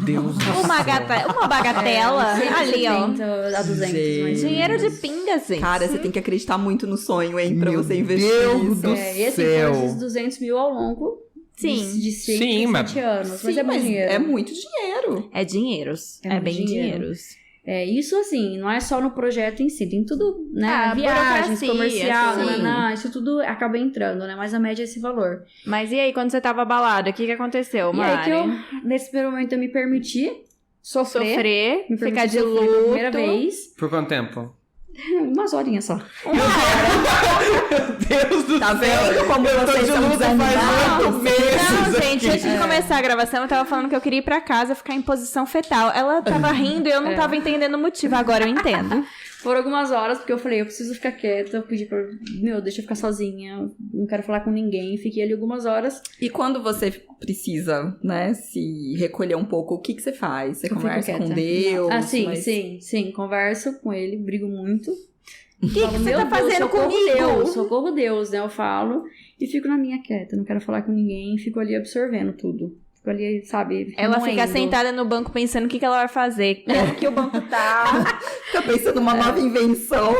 Deus do céu. Uma bagatela. Ali, ó. 170 a 200, Gente. mais ou Dinheiro menos. de pinga, gente. Cara, você tem que acreditar muito no sonho, hein? Pra Meu você investir Deus nisso. do E assim, céu. foram esses 200 mil ao longo Sim. de 6 Sim, a mas- 7 anos. Mas Sim, é muito dinheiro. É muito dinheiro. É dinheiros. É É, muito bem dinheiro. dinheiros. Isso assim, não é só no projeto em si, tem tudo, né? Ah, Viagens, burocracia, comercial, sim. isso tudo acaba entrando, né? Mas a média é esse valor. Mas e aí, quando você tava abalada, o que aconteceu, E Mari? aí que eu, nesse primeiro momento, eu me permiti sofrer, me ficar permiti de sofrer pela primeira luto. vez. Por quanto tempo? Umas horinhas só. Meu Deus do Tá céu. vendo como eu tô vocês de são luta faz desanimados? 8 meses. Não, gente, aqui. antes de começar a gravação, eu tava falando que eu queria ir pra casa ficar em posição fetal. Ela tava rindo e eu não tava entendendo o motivo. Agora eu entendo. Foram algumas horas, porque eu falei, eu preciso ficar quieta. Eu pedi pra, deixa eu ficar sozinha. Não quero falar com ninguém. Fiquei ali algumas horas. E quando você precisa, né, se recolher um pouco, o que você faz? Você Eu fico conversa com quieta. Deus? Sim, mas- sim. Converso com ele, brigo muito. O que Falo, você "Meu tá Deus, fazendo socorro comigo?" Deus, socorro Deus, né? Eu falo e fico na minha quieta. Não quero falar com ninguém. Fico ali absorvendo tudo. Fico ali, sabe? Ela fica remoendo. sentada no banco pensando o que ela vai fazer. Como que o banco tá? Fica pensando numa nova invenção.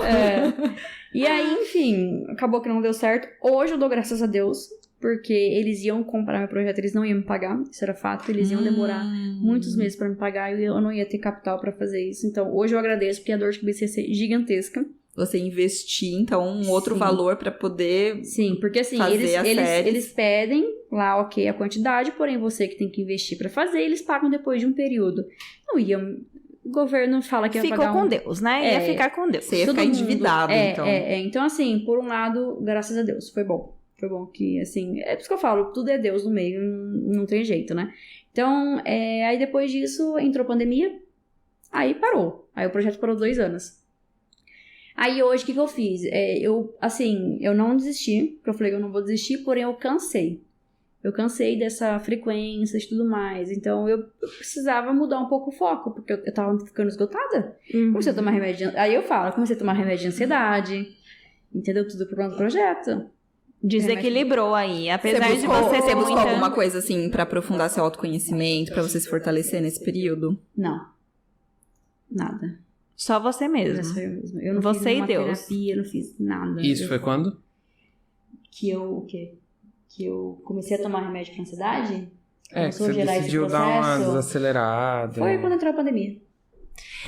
E aí, enfim, acabou que não deu certo. Hoje eu dou graças a Deus, porque eles iam comprar meu projeto, eles não iam me pagar. Isso era fato, eles iam demorar muitos meses pra me pagar e eu não ia ter capital pra fazer isso. Então, hoje eu agradeço, porque a dor de cabeça ia ser gigantesca. Você investir, então, um outro Sim. valor pra poder... Sim, porque assim, Fazer as séries. eles pedem lá, ok, a quantidade, porém você que tem que investir pra fazer, eles pagam depois de um período. Não iam... O governo fala que ia Ficou pagar com Deus, né? Ia ficar com Deus. Você ia Todo ficar mundo. endividado, então. Então, assim, por um lado, graças a Deus, foi bom. Foi bom que, assim, é por isso que eu falo, tudo é Deus no meio, não tem jeito, né? Então, aí depois disso, entrou pandemia, aí parou. Aí o projeto parou 2 anos. Aí hoje, o que eu fiz? Eu não desisti, porque eu falei que eu não vou desistir, porém eu cansei. Eu cansei dessa frequência e tudo mais. Então, eu precisava mudar um pouco o foco, porque eu tava ficando esgotada. Comecei a tomar remédio aí eu falo, comecei a tomar remédio de ansiedade, entendeu? Tudo por conta do projeto. Desequilibrou aí. Apesar de buscou, você ter buscou muita... alguma coisa, assim, pra aprofundar seu autoconhecimento, pra você se fortalecer nesse período? Não. Nada. Só você mesmo. Era só eu mesma. Eu não Você fiz e nenhuma Deus. terapia, não fiz nada. Isso foi quando? Que eu comecei a tomar remédio pra ansiedade? É, que Começou você a gerar esse decidiu dar uma processo. desacelerada. Foi quando entrou a pandemia.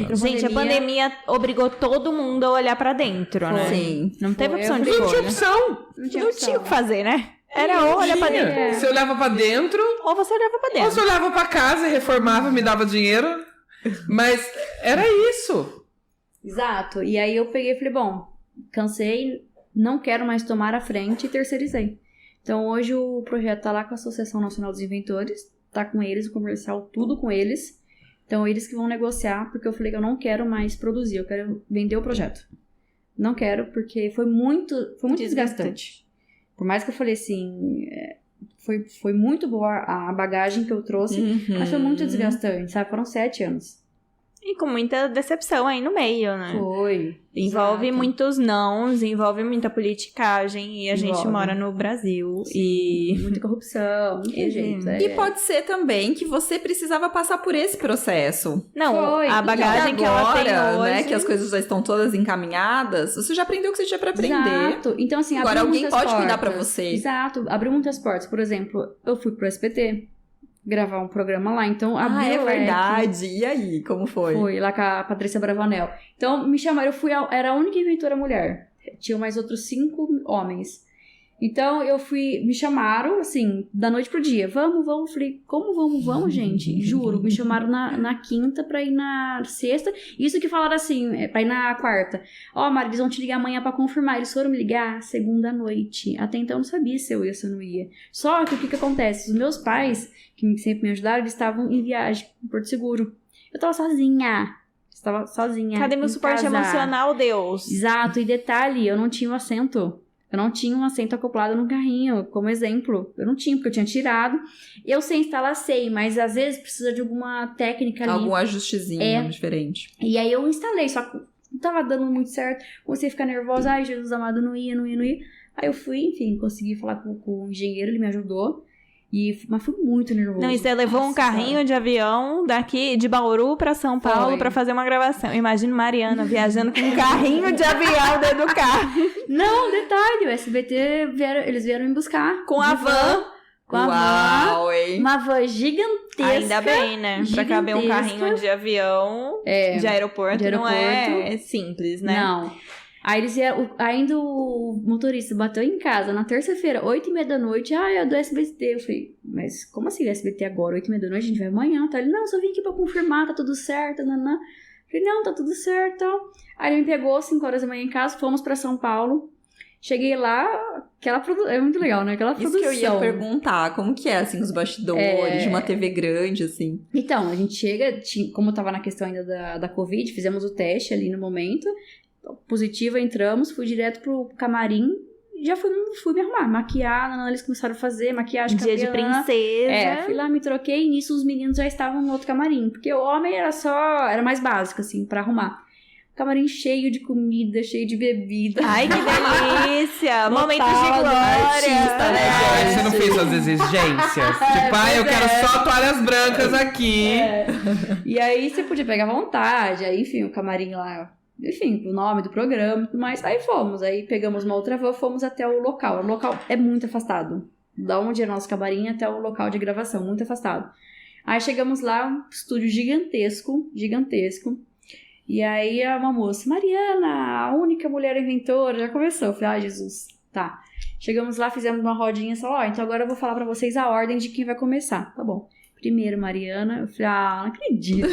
Entrou Gente, a pandemia obrigou todo mundo a olhar pra dentro, né? Sim. Não teve Foi, opção eu de Não tinha escolha. opção. Não tinha Não opção. tinha o que fazer, né? Era ou olhar pra Tinha. dentro, Você olhava pra dentro, ou você olhava pra ou dentro. você olhava pra casa e reformava, me dava dinheiro. Mas era isso. Exato. E aí eu peguei e falei, bom, cansei, não quero mais tomar a frente e terceirizei. Então hoje o projeto tá lá com a Associação Nacional dos Inventores, tá com eles, o comercial, tudo com eles. Então eles que vão negociar, porque eu falei que eu não quero mais produzir, eu quero vender o projeto. Não quero, porque foi muito desgastante. Por mais que eu falei assim, foi muito boa a bagagem que eu trouxe, mas foi muito desgastante, sabe? Foram 7 anos. E com muita decepção aí no meio, né? Foi. Envolve Exato. muitos nãos, envolve muita politicagem, e a gente Envolve. mora no Brasil. E muita corrupção, não tem Uhum. jeito. E pode ser também que você precisava passar por esse processo. Não, Foi. a bagagem E que ela tem agora, hoje... né, que as coisas já estão todas encaminhadas, você já aprendeu o que você tinha pra aprender. Exato. Então, assim, Agora abriu alguém muitas pode cuidar portas. pra você. Exato. Abriu muitas portas. Por exemplo, eu fui pro SBT gravar um programa lá, então abriu Ah, é o leque. verdade. E aí, como foi? Foi lá com a Patrícia Bravanel. Então, me chamaram, era a única inventora mulher. Tinham mais outros 5 homens. Então, me chamaram, assim, da noite pro dia. Vamos. Falei, como vamos, gente? Juro, me chamaram na quinta pra ir na sexta. Isso que falaram assim, pra ir na quarta. Ó, Mari, eles vão te ligar amanhã pra confirmar. Eles foram me ligar segunda noite. Até então, eu não sabia se eu ia ou se eu não ia. Só que o que acontece? Os meus pais, que sempre me ajudaram, eles estavam em viagem em Porto Seguro. Eu tava sozinha. Estava sozinha. Cadê meu em suporte casa. emocional, Deus? Exato, e detalhe, eu não tinha um assento. Eu não tinha um assento acoplado no carrinho, como exemplo. Eu não tinha, porque eu tinha tirado. Eu sei instalar, mas às vezes precisa de alguma técnica ali. Algum ajustezinho diferente. E aí eu instalei, só que não tava dando muito certo. Comecei a ficar nervosa. Ai, Jesus amado, não ia. Aí eu fui, enfim, consegui falar com o engenheiro, ele me ajudou. Mas fui muito nervoso. Não, e você levou um carrinho de avião daqui de Bauru pra São Paulo Foi. pra fazer uma gravação. Imagina Mariana viajando com um carrinho de avião dentro do carro. Não, detalhe, o SBT, eles vieram me buscar. Com a De van. Com a van. Uau, hein? Uma van gigantesca. Ainda bem, né? Pra caber um gigantesca. carrinho de avião de aeroporto, não é simples, né? Não. Aí eles vieram, ainda o motorista bateu em casa na terça-feira, 8h30 da noite. Ah, é do SBT. Eu falei, mas como assim SBT agora, 8h30 da noite? A gente vai amanhã, tá? Ele, não, só vim aqui pra confirmar, tá tudo certo, nanã. Eu falei, não, tá tudo certo, tal. Aí ele me pegou 5h da manhã em casa, fomos pra São Paulo. Cheguei lá, é muito legal, né? Aquela Isso produção. que eu ia perguntar, como que é, assim, os bastidores de uma TV grande, assim? Então, a gente chega, como eu tava na questão ainda da Covid, fizemos o teste ali no momento, positiva, entramos, fui direto pro camarim, já fui me arrumar, maquiar, eles começaram a fazer maquiagem, Dia de cabelo, princesa. fui lá, me troquei, e nisso os meninos já estavam no outro camarim, porque o homem era mais básico, assim, pra arrumar. Camarim cheio de comida, cheio de bebida. Ai, que delícia! Momentos de Lotado, glória! artista, né, Ai, gente? você não fez suas exigências? Tipo, ai, eu quero só toalhas brancas aqui. E aí você podia pegar à vontade, aí enfim, o camarim lá, enfim, o nome do programa e tudo mais. Aí fomos, aí pegamos uma outra van, fomos até o local. O local é muito afastado. Da onde é nosso camarim até o local de gravação, muito afastado. Aí chegamos lá, um estúdio gigantesco. E aí uma moça, Mariana, a única mulher inventora, já começou. Eu falei, ah, Jesus, tá. Chegamos lá, fizemos uma rodinha, falou, então agora eu vou falar pra vocês a ordem de quem vai começar. Tá bom. Primeiro, Mariana. Eu falei, não acredito.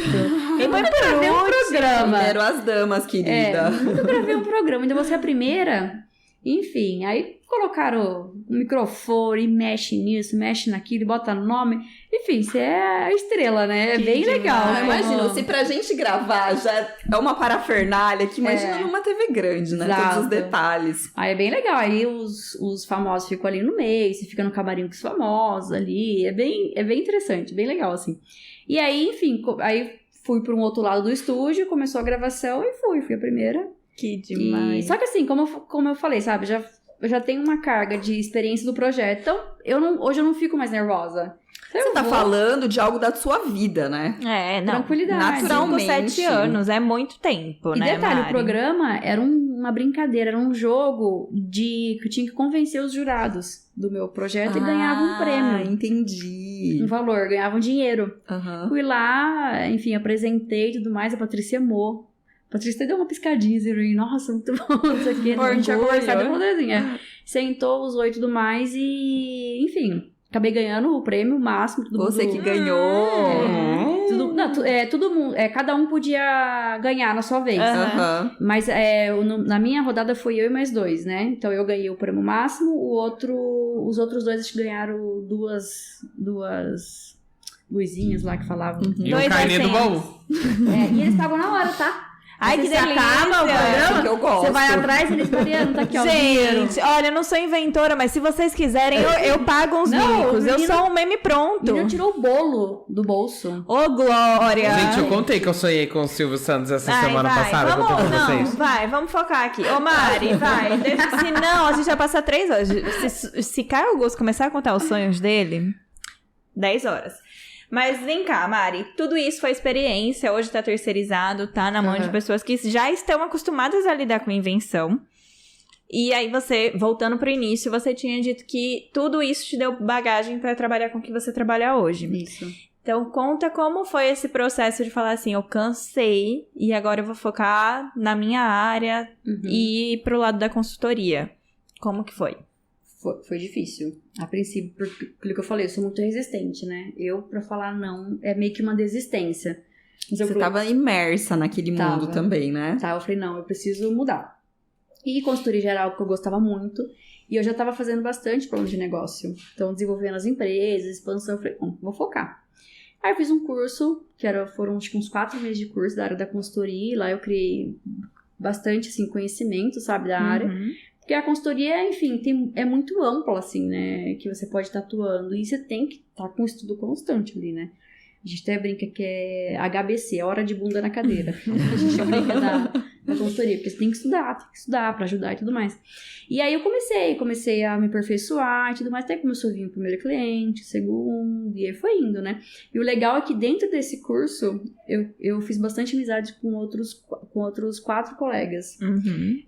Eu nunca gravei um programa. Primeiro as damas, querida. Nunca gravei um programa, ainda você é a primeira. Enfim, aí colocaram o microfone, mexe nisso, mexe naquilo, bota nome. Enfim, você é a estrela, né? É bem legal. Ah, né? imagina, se pra gente gravar já é uma parafernália, que imagina numa TV grande, né? Exato. Todos os detalhes. Aí é bem legal. Aí os famosos ficam ali no meio, você fica no camarim com os famosos ali. É bem interessante, bem legal, assim. E aí, enfim, aí fui para um outro lado do estúdio, começou a gravação e fui a primeira. Que demais. Só que assim, como eu falei, sabe, eu já tenho uma carga de experiência do projeto, então hoje eu não fico mais nervosa. Você tá falando de algo da sua vida, né? Não. Tranquilidade. Naturalmente. 7 anos, é muito tempo, E né, detalhe, Mari? o programa era uma brincadeira, era um jogo que eu tinha que convencer os jurados do meu projeto e ganhava um prêmio. Entendi. Um valor, ganhava um dinheiro. Aham. Fui lá, enfim, apresentei e tudo mais, a Patrícia amou. A Patrícia deu uma piscadinha, assim, nossa, muito bom isso aqui. A gente tinha conversado, eu falei assim, sentou, usou e tudo mais e, enfim, acabei ganhando o prêmio máximo. Você que ganhou. Todo mundo, cada um podia ganhar na sua vez. Aham. Mas na minha rodada foi eu e mais 2, né? Então eu ganhei o prêmio máximo, os outros 2 acho que ganharam duas luzinhas lá que falavam. E o carnê do baú. E eles pagam na hora, tá? Ai, que Você acaba o delícia! programa, que eu gosto. você vai atrás e eles Mariana, tá aqui, ó, o dinheiro. Gente, olha, eu não sou inventora, mas se vocês quiserem, eu pago uns Não, micos. Eu menina- sou um meme A pronto. menina tirou o bolo do bolso. Ô, Glória! Gente, eu contei que eu sonhei com o Silvio Santos essa Ai, semana vai, passada. Eu vamos, contei pra não, vocês. vai, vamos focar aqui. Ô, Mari, vai. Senão, a gente vai passar 3 horas. Se Caio Augusto começar a contar os sonhos dele, 10 horas. Mas vem cá, Mari, tudo isso foi experiência, hoje tá terceirizado, tá na mão de pessoas que já estão acostumadas a lidar com invenção. E aí você, voltando pro início, você tinha dito que tudo isso te deu bagagem pra trabalhar com o que você trabalha hoje. Isso. Então, conta como foi esse processo de falar assim, eu cansei e agora eu vou focar na minha área e ir pro lado da consultoria. Como que foi? Foi difícil. A princípio, pelo que eu falei, eu sou muito resistente, né? Eu, pra falar não, é meio que uma desistência. Mas eu Você falei, tava imersa naquele mundo Tava. também, né? tá, eu falei, não, eu preciso mudar. E consultoria geral, que eu gostava muito. E eu já tava fazendo bastante plano de negócio. Então, desenvolvendo as empresas, expansão. Eu falei, bom, vou focar. Aí eu fiz um curso, foram acho que uns 4 meses de curso da área da consultoria. E lá eu criei bastante, assim, conhecimento, sabe, da área. Porque a consultoria, enfim, é muito ampla, assim, né? Que você pode estar atuando. E você tem que estar com um estudo constante ali, né? A gente até brinca que é HBC, é hora de bunda na cadeira. A gente brinca da consultoria, porque você tem que estudar pra ajudar e tudo mais. E aí eu comecei a me aperfeiçoar e tudo mais, até começou a vir o primeiro cliente, o segundo, e aí foi indo, né? E o legal é que dentro desse curso, eu fiz bastante amizade com outros 4 colegas.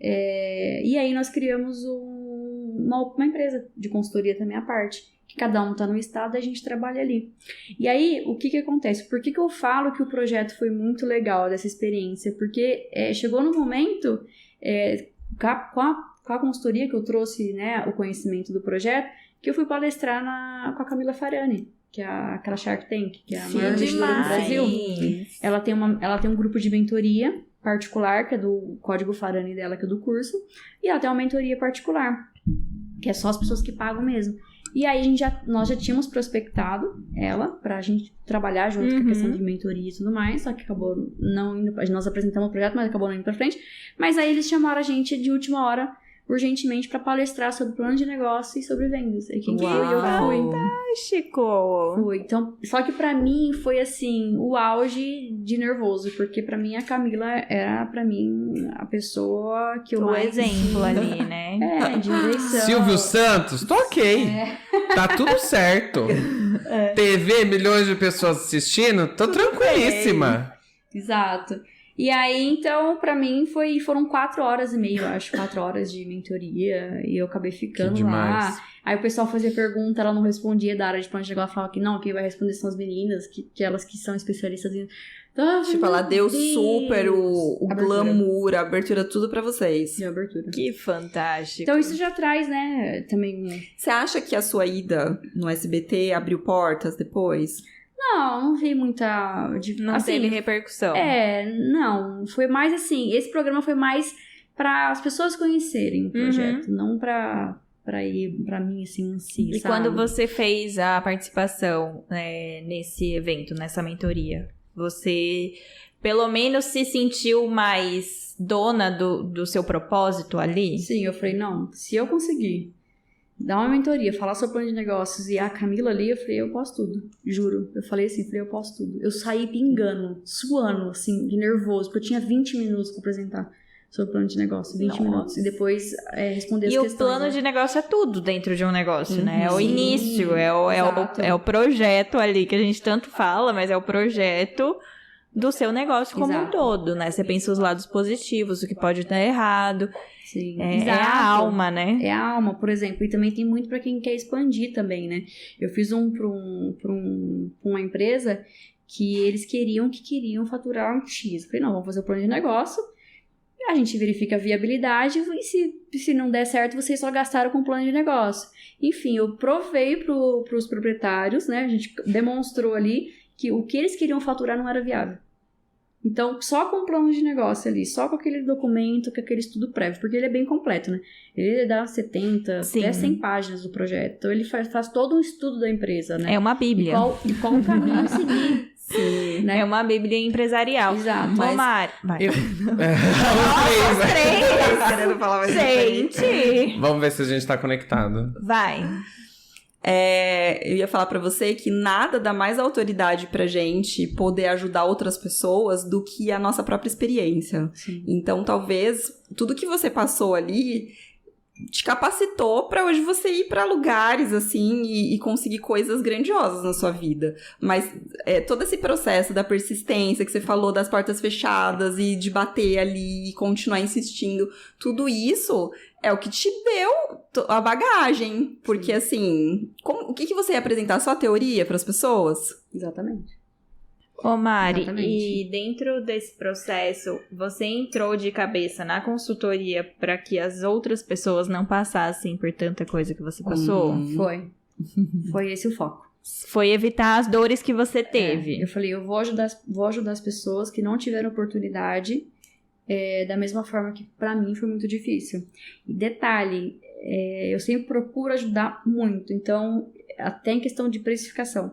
E aí nós criamos uma empresa de consultoria também à parte. Que cada um tá no estado e a gente trabalha ali. E aí, o que acontece? Por que eu falo que o projeto foi muito legal dessa experiência? Porque chegou no momento, com a consultoria que eu trouxe, né, o conhecimento do projeto, que eu fui palestrar com a Camila Farani, que é aquela Shark Tank, que é a maior investidora do Brasil. Ela tem um grupo de mentoria particular, que é do Código Farani dela, que é do curso, e ela tem uma mentoria particular, que é só as pessoas que pagam mesmo. E aí nós já tínhamos prospectado ela pra gente trabalhar junto com a questão de mentoria e tudo mais, só que acabou não indo, nós apresentamos o projeto, mas acabou não indo pra frente. Mas aí eles chamaram a gente de última hora, urgentemente, pra palestrar sobre plano de negócio e sobre vendas. E quem foi? Eu fui. Chico! Fui. Então, só que pra mim foi assim, o auge de nervoso, porque pra mim a Camila era, pra mim, a pessoa que eu O mais... exemplo ali, né? de eleição. Silvio Santos, tô ok. Tá tudo certo. TV, milhões de pessoas assistindo, tô tranquilíssima. Exato. E aí, então, pra mim, foram 4 horas e meia, eu acho, 4 horas de mentoria, e eu acabei ficando lá. Aí o pessoal fazia pergunta, ela não respondia da área de plano de negócio, falava que não, quem vai responder são as meninas, que elas que são especialistas em... Tipo, ela deu super o Abertura. glamour, a abertura, tudo pra vocês. De abertura. Que fantástico. Então, isso já traz, né, também... Você acha que a sua ida no SBT abriu portas depois? Não vi muita... Não teve repercussão. Não. Foi mais assim, esse programa foi mais para as pessoas conhecerem o projeto, não pra ir pra mim, assim, em si, E sabe? quando você fez a participação nesse evento, nessa mentoria, você pelo menos se sentiu mais dona do seu propósito ali? Sim, eu falei, não, se eu conseguir dar uma mentoria, falar sobre plano de negócios e a Camila ali, eu falei, eu posso tudo, juro. Eu falei assim, eu posso tudo. Eu saí pingando, suando, assim, de nervoso, porque eu tinha 20 minutos pra apresentar sobre plano de negócio, 20 minutos. E depois responder as E questões. o plano de negócio é tudo dentro de um negócio, né? É o Sim, início, exato. é o projeto ali que a gente tanto fala, mas é o projeto do seu negócio como um Exato. todo, né? Você pensa os lados positivos, o que pode dar errado. Sim, É exato. a alma, né? É a alma, por exemplo. E também tem muito pra quem quer expandir também, né? Eu fiz pra uma empresa que eles queriam faturar um X. Eu falei, não, vamos fazer o plano de negócio. A gente verifica a viabilidade e se não der certo, vocês só gastaram com o plano de negócio. Enfim, eu provei pros proprietários, né? A gente demonstrou ali que o que eles queriam faturar não era viável. Então, só com o plano de negócio ali, só com aquele documento, com aquele estudo prévio, porque ele é bem completo, né? Ele dá 70, Sim. até 100 páginas do projeto. Então, ele faz todo um estudo da empresa, né? É uma bíblia. E qual o caminho a seguir. Sim. Né? É uma bíblia empresarial. Exato. Ô, Mas- Mari, vai. Os três. Querendo falar mais diferente. Gente, Vamos ver se a gente tá conectado. vai. Eu ia falar pra você que nada dá mais autoridade pra gente poder ajudar outras pessoas do que a nossa própria experiência. Sim. Então, talvez, tudo que você passou ali te capacitou pra hoje você ir pra lugares, assim, e conseguir coisas grandiosas na sua vida. Mas todo esse processo da persistência que você falou, das portas fechadas e de bater ali e continuar insistindo, tudo isso é o que te deu a bagagem. Porque, assim, o que você ia apresentar? Só a teoria pras pessoas? Exatamente. Ô, Mari, Exatamente. e dentro desse processo, você entrou de cabeça na consultoria para que as outras pessoas não passassem por tanta coisa que você passou? Foi esse o foco. Foi evitar as dores que você teve. Eu falei, eu vou ajudar as pessoas que não tiveram oportunidade da mesma forma que pra mim foi muito difícil. E detalhe, eu sempre procuro ajudar muito, então até em questão de precificação,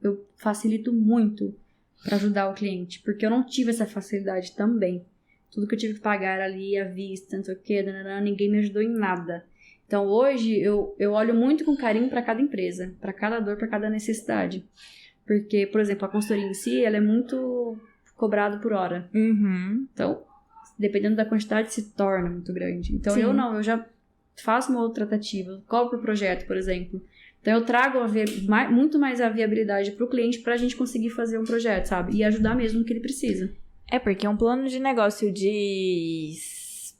eu facilito muito pra ajudar o cliente, porque eu não tive essa facilidade também. Tudo que eu tive que pagar ali à vista, não sei o que, ninguém me ajudou em nada. Então hoje eu olho muito com carinho pra cada empresa, pra cada dor, pra cada necessidade. Porque, por exemplo, a consultoria em si, ela é muito cobrada por hora. Uhum. Então, dependendo da quantidade, se torna muito grande. Então, Sim. eu já faço uma outra tratativa, cobro por projeto, por exemplo. Então, eu trago muito mais a viabilidade para o cliente pra gente conseguir fazer um projeto, sabe? E ajudar mesmo no que ele precisa. É porque um plano de negócio de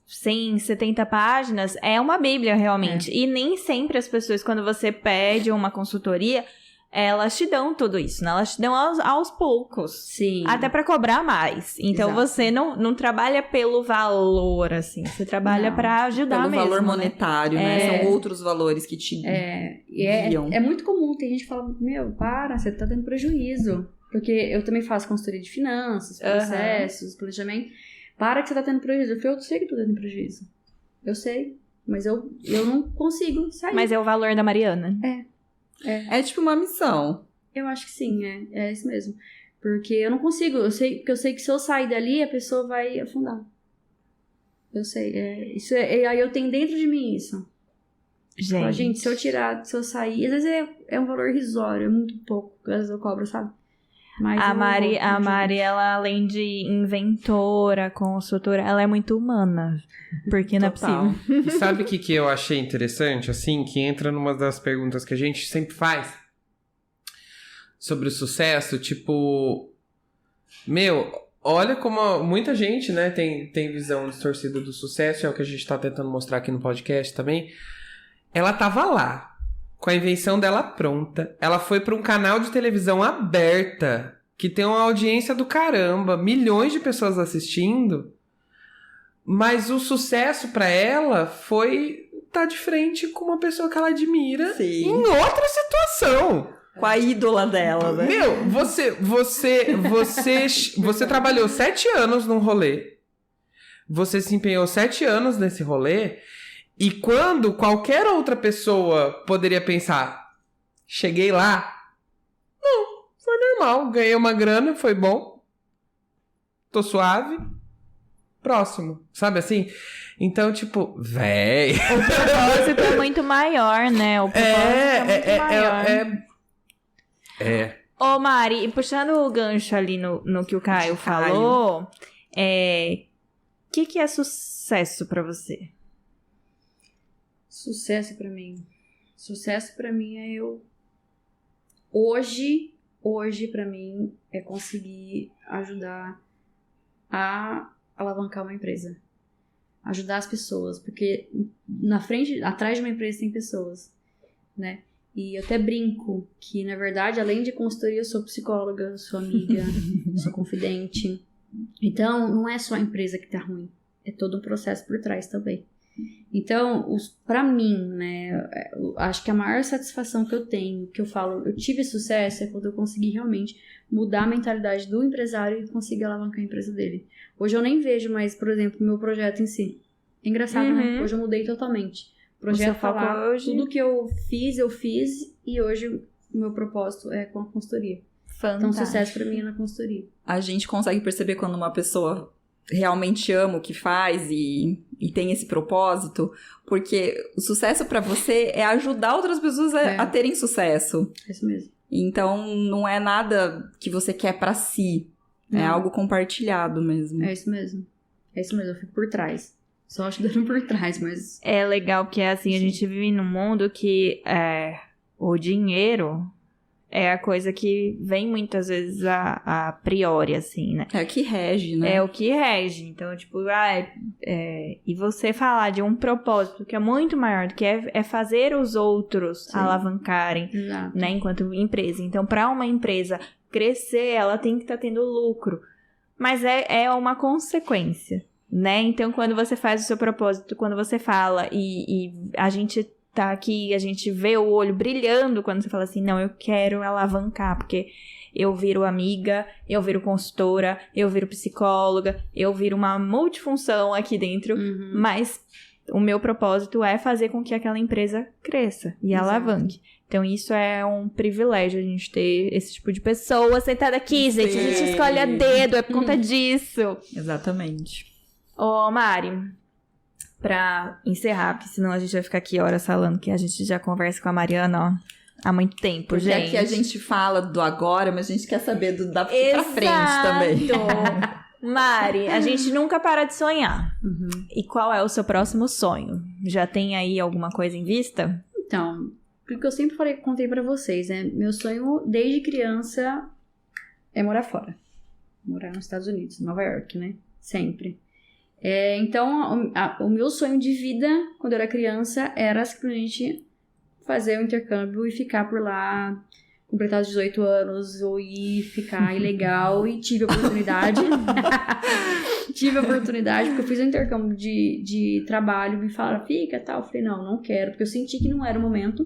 170 páginas é uma bíblia, realmente. E nem sempre as pessoas, quando você pede uma consultoria, elas te dão tudo isso, né? Elas te dão aos poucos. Sim. Até pra cobrar mais. Então, Exato. você não trabalha pelo valor, assim. Você trabalha Não, pra ajudar Pelo mesmo, valor né? monetário, né? São outros valores que te guiam. É muito comum, tem gente que fala, você tá tendo prejuízo. Porque eu também faço consultoria de finanças, processos, planejamento. Para que você tá tendo prejuízo. Eu falei, eu sei que tô tendo prejuízo. Eu sei, mas eu não consigo sair. Mas é o valor da Mariana. É tipo uma missão. Eu acho que sim, é isso mesmo. Porque eu não consigo, porque eu sei que se eu sair dali, a pessoa vai afundar. Eu sei, aí eu tenho dentro de mim isso. Gente, se eu sair, às vezes é um valor irrisório, é muito pouco, às vezes eu cobro, sabe? Mas A Mari, ela além de inventora, consultora, ela é muito humana. Porque não é Total. possível. E sabe o que eu achei interessante, assim, que entra numa das perguntas que a gente sempre faz sobre o sucesso, tipo, olha como muita gente, né, tem visão distorcida do sucesso, é o que a gente tá tentando mostrar aqui no podcast também. Ela tava lá, com a invenção dela pronta, ela foi pra um canal de televisão aberta, que tem uma audiência do caramba, milhões de pessoas assistindo, mas o sucesso pra ela foi estar de frente com uma pessoa que ela admira Sim. em outra situação. Com a ídola dela, né? Você trabalhou 7 anos num rolê, você se empenhou 7 anos nesse rolê, e quando qualquer outra pessoa poderia pensar, cheguei lá, não, foi normal, ganhei uma grana, foi bom, tô suave, próximo, sabe assim? Então, tipo, véi... O propósito é muito maior, né? O propósito é muito maior. Ô, Mari, e puxando o gancho ali no que o Caio falou, o que é sucesso pra você? Sucesso pra mim. Sucesso pra mim é eu... Hoje pra mim é conseguir ajudar a alavancar uma empresa. Ajudar as pessoas. Porque atrás de uma empresa tem pessoas, né? E eu até brinco que, na verdade, além de consultoria, eu sou psicóloga, sou amiga, sou confidente. Então, não é só a empresa que tá ruim. É todo um processo por trás também. Então, pra mim, né, acho que a maior satisfação que eu tenho, que eu falo, eu tive sucesso, é quando eu consegui realmente mudar a mentalidade do empresário e conseguir alavancar a empresa dele. Hoje eu nem vejo mais, por exemplo, o meu projeto em si. É engraçado, né? Hoje eu mudei totalmente. O projeto tá lá, tudo que eu fiz, e hoje o meu propósito é com a consultoria. Então, sucesso pra mim é na consultoria. A gente consegue perceber quando uma pessoa realmente ama o que faz e tem esse propósito, porque o sucesso pra você é ajudar outras pessoas a terem sucesso. É isso mesmo. Então, não é nada que você quer pra si. É algo compartilhado mesmo. É isso mesmo. É isso mesmo, eu fico por trás. Só ajudando por trás, mas... É legal porque, assim, a gente vive num mundo que o dinheiro é a coisa que vem muitas vezes a priori, assim, né? É o que rege, né? É o que rege. Então, tipo, e você falar de um propósito que é muito maior do que é fazer os outros alavancarem, Exato. né, enquanto empresa. Então, para uma empresa crescer, ela tem que estar tendo lucro. Mas é uma consequência, né? Então, quando você faz o seu propósito, quando você fala e a gente tá aqui, a gente vê o olho brilhando quando você fala assim, não, eu quero alavancar, porque eu viro amiga, eu viro consultora, eu viro psicóloga, eu viro uma multifunção aqui dentro, mas o meu propósito é fazer com que aquela empresa cresça e alavanque. Então, isso é um privilégio, a gente ter esse tipo de pessoa sentada aqui, gente. A gente escolhe a dedo, é por conta disso. Exatamente. Ô, Mari, pra encerrar, porque senão a gente vai ficar aqui horas falando, que a gente já conversa com a Mariana, ó, há muito tempo, Porque gente. aqui a gente fala do agora, mas a gente quer saber do daqui pra frente também. Mari, a gente nunca para de sonhar. E qual é o seu próximo sonho? Já tem aí alguma coisa em vista? Então, porque eu sempre contei pra vocês, né? Meu sonho desde criança é morar fora. Morar nos Estados Unidos, Nova York, né? Sempre. Então, o meu sonho de vida, quando eu era criança, era simplesmente fazer o intercâmbio e ficar por lá, completar os 18 anos, ou ir ficar ilegal, e tive a oportunidade. Tive a oportunidade, porque eu fiz um intercâmbio de trabalho, me falaram, fica e tal. Eu falei, não quero, porque eu senti que não era o momento.